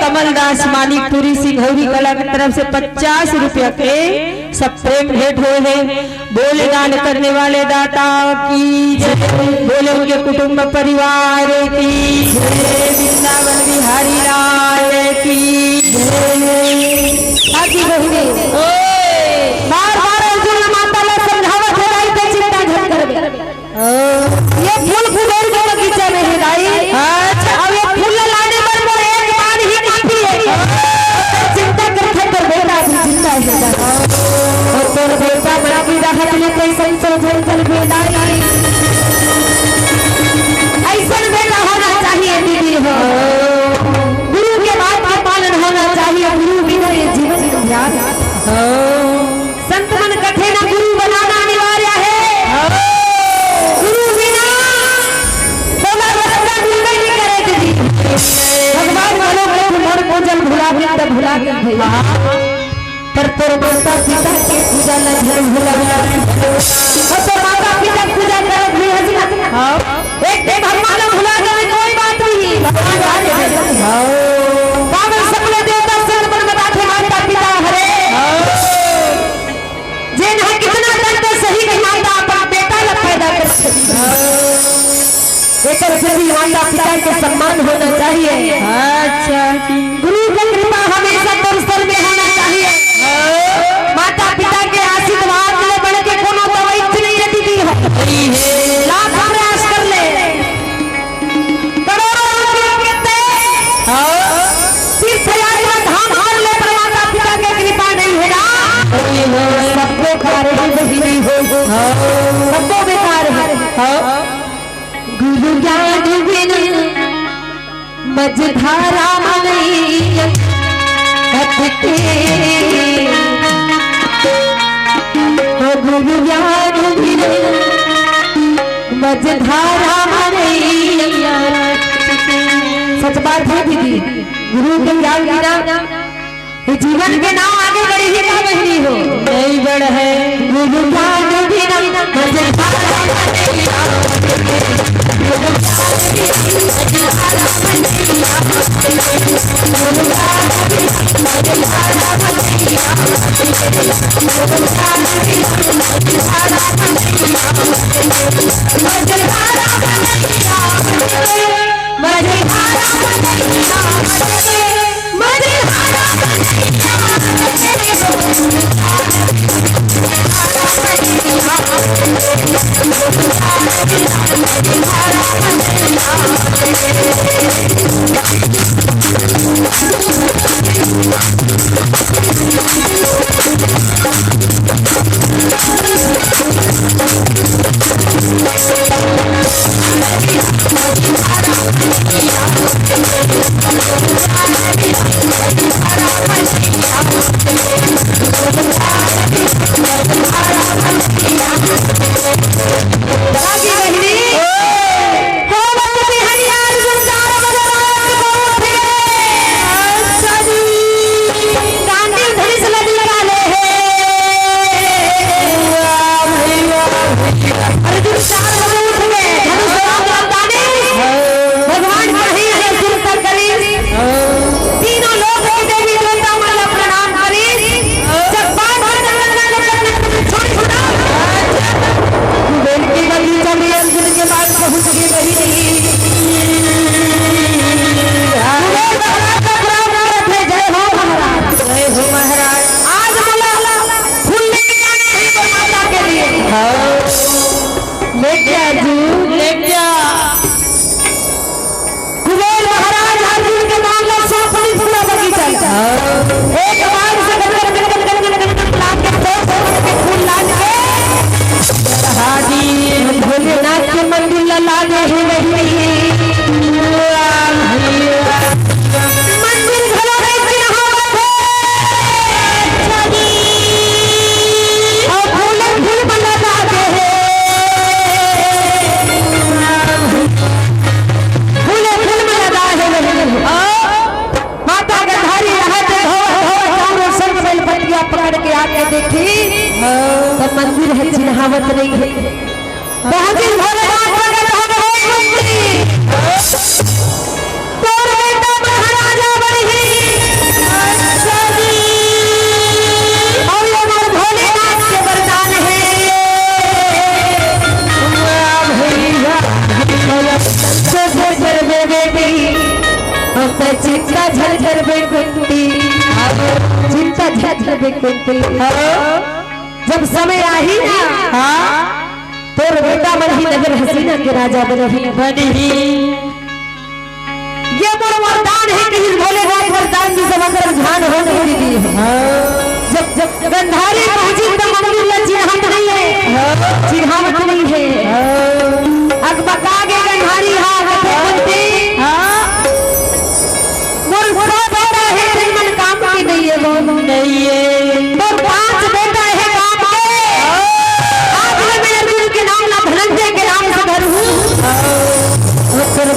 कमलदास मानिकपुरी सिंघौरी कला की तरफ से 50 रुपया के सब प्रेम भेंट हुए हैं। बोले दान करने वाले दाता की जय, बोले उनके कुटुंब परिवार की जय, वृंदावन बिहारी लाल की जय। आजी बहिनी बार बार अर्जुन माता ला समझावत है राई पे चिंता घट करबे ये फूल फुलेर के बगीचा में है राई। अच्छा अब ये फूल लाने पर मोर एक बार ही काफी है, चिंता करते तो बेटा भी चिंता है और तोर बेटा बड़ा भी राहत ले कैसे सोचल चल बेदाई ऐसा बेटा होना चाहिए दीदी हो। गुरु के बात का पालन होना चाहिए, गुरु बिना ये जीवन का ज्ञान संत मन कथे ना गुरु बनाना अनिवार्य है। गुरु बिना बोला बच्चा निर्णय नहीं करे दीदी। भगवान बोलो मोर को जल भुला के भुला के भैया पर तोर माता पिता के पूजा न धर्म भुला और तो माता पिता पूजा करत भी हसी हां एक भगवान भुला गए कोई बात नहीं, भगवान आ गए पावन सकल देवता सब मन में बैठे माता पिता हरे जे न कितना दर्द सही नहीं माता अपना बेटा ला पैदा कर एक सभी माता पिता के सम्मान होना चाहिए। अच्छा गुरु की कृपा हमेशा तोर सर में होना चाहिए। माता पिता के आशीर्वाद ले बढ़ के कोनो दवाई नहीं है दीदी हो लाख प्रयास कर ले करोड़ों रुपए के तीर्थ यात्रा धाम हार ले पर माता पिता के कृपा नहीं है ना सबको कार्य नहीं हो सबको बेकार है। गुरु ज्ञान बिन मझधारा नहीं हटते गुरु ज्ञान बिन मझधारा नहीं। सच बात है दीदी, गुरु के ज्ञान बिना जीवन के नाम आगे बढ़ी ही ना बहनी हो नहीं बढ़ है। गुरु ज्ञान बिना मझधारा जा जू ले जा। कुबेर महाराज अर्जुन के नाम का सोफनी फूला बगीचा एक बार से लाद के फूल लाद के हादी भोलेनाथ के मंदिर ला दे ही नहीं मंदिर है चिन्हावत नहीं है बहुत दिन भोलेनाथ प्रकट हो गए तोर बेटा महाराजा बनी और ये मोर भोलेनाथ के वरदान है चिंता झर बेकुंती चिंता झर बेकुंती जब समय आई ना तोर बेटा बनही नगर हसीना के राजा बनही ये मोर वरदान है कि भोलेनाथ वरदान की समग्र ध्यान हो नहीं दी जब गंधारी पहुंची तो मंदिर में चिन्हावत नहीं है चिन्हावत नहीं है अकबका के गंधारी मोर बेटा है मन काम की नहीं है वो नहीं है तो 5 बेटा है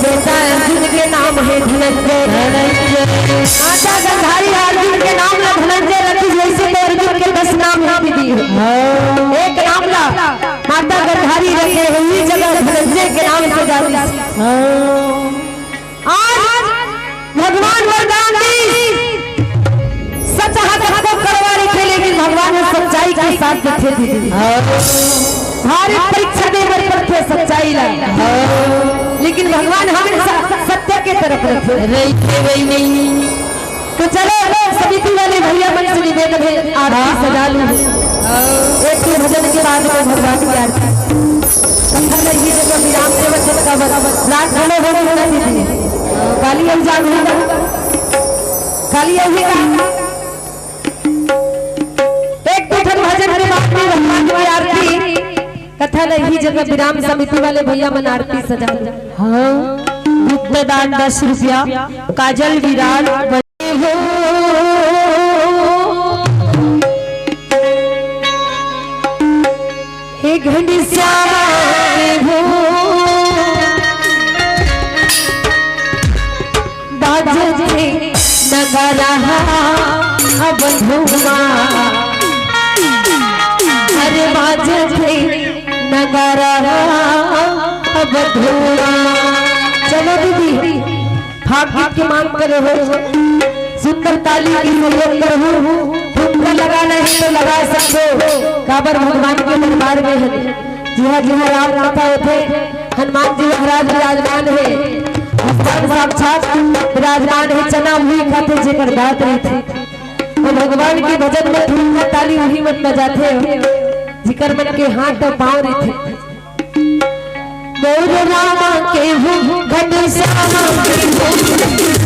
बेटा अर्जुन के नाम है धनंजय माता गंधारी अर्जुन के नाम ला धनंजय रखी जैसे तो अर्जुन के 10 नाम है दीदी एक नाम ला माता गंधारी रखे हुई जगह धनंजय के नाम से जाती आज भगवान वरदान दी सच हाथ करवा रखे लेकिन भगवान ने सच्चाई के साथ देखे दीदी भारी परीक्षा दे पर सच्चाई ला लेकिन भगवान हमेशा सत्य के तरफ रखे वही नहीं तो चलो समिति वाले भैया मन से निवेदन है आरती सजा लूं एक के भजन के बाद में भगवान की आरती कथा नहीं जब विराम से वचन का रात भले भले होना दीजिए काली हम जाग होगा काली अभी एक भजन के बाद में भगवान की आरती कथा नहीं जगह विराम समिति वाले भैया मन आरती सजा हाँ गुप्तदान 10 रुपया काजल विराट बने हो हे घनश्याम हो बाजे नगरा अब धुमा अरे बाजे नगरा अब धुआ चलो दीदी भाग्य की मांग करे हो सुंदर ताली की सहयोग करो तुमको लगा नहीं तो लगा सकते काबर भगवान के दरबार में है जी हाँ राम कथा होते हनुमान जी महाराज विराजमान है भगवान साक्षात विराजमान है चना हुई खाते जेकर बात रही थी तो भगवान के भजन में धूम ताली वही मत बजाते हो जिकर मन के हाथ और पाँव रहे थे गौर रामा के हो घनश्याम के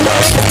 Let's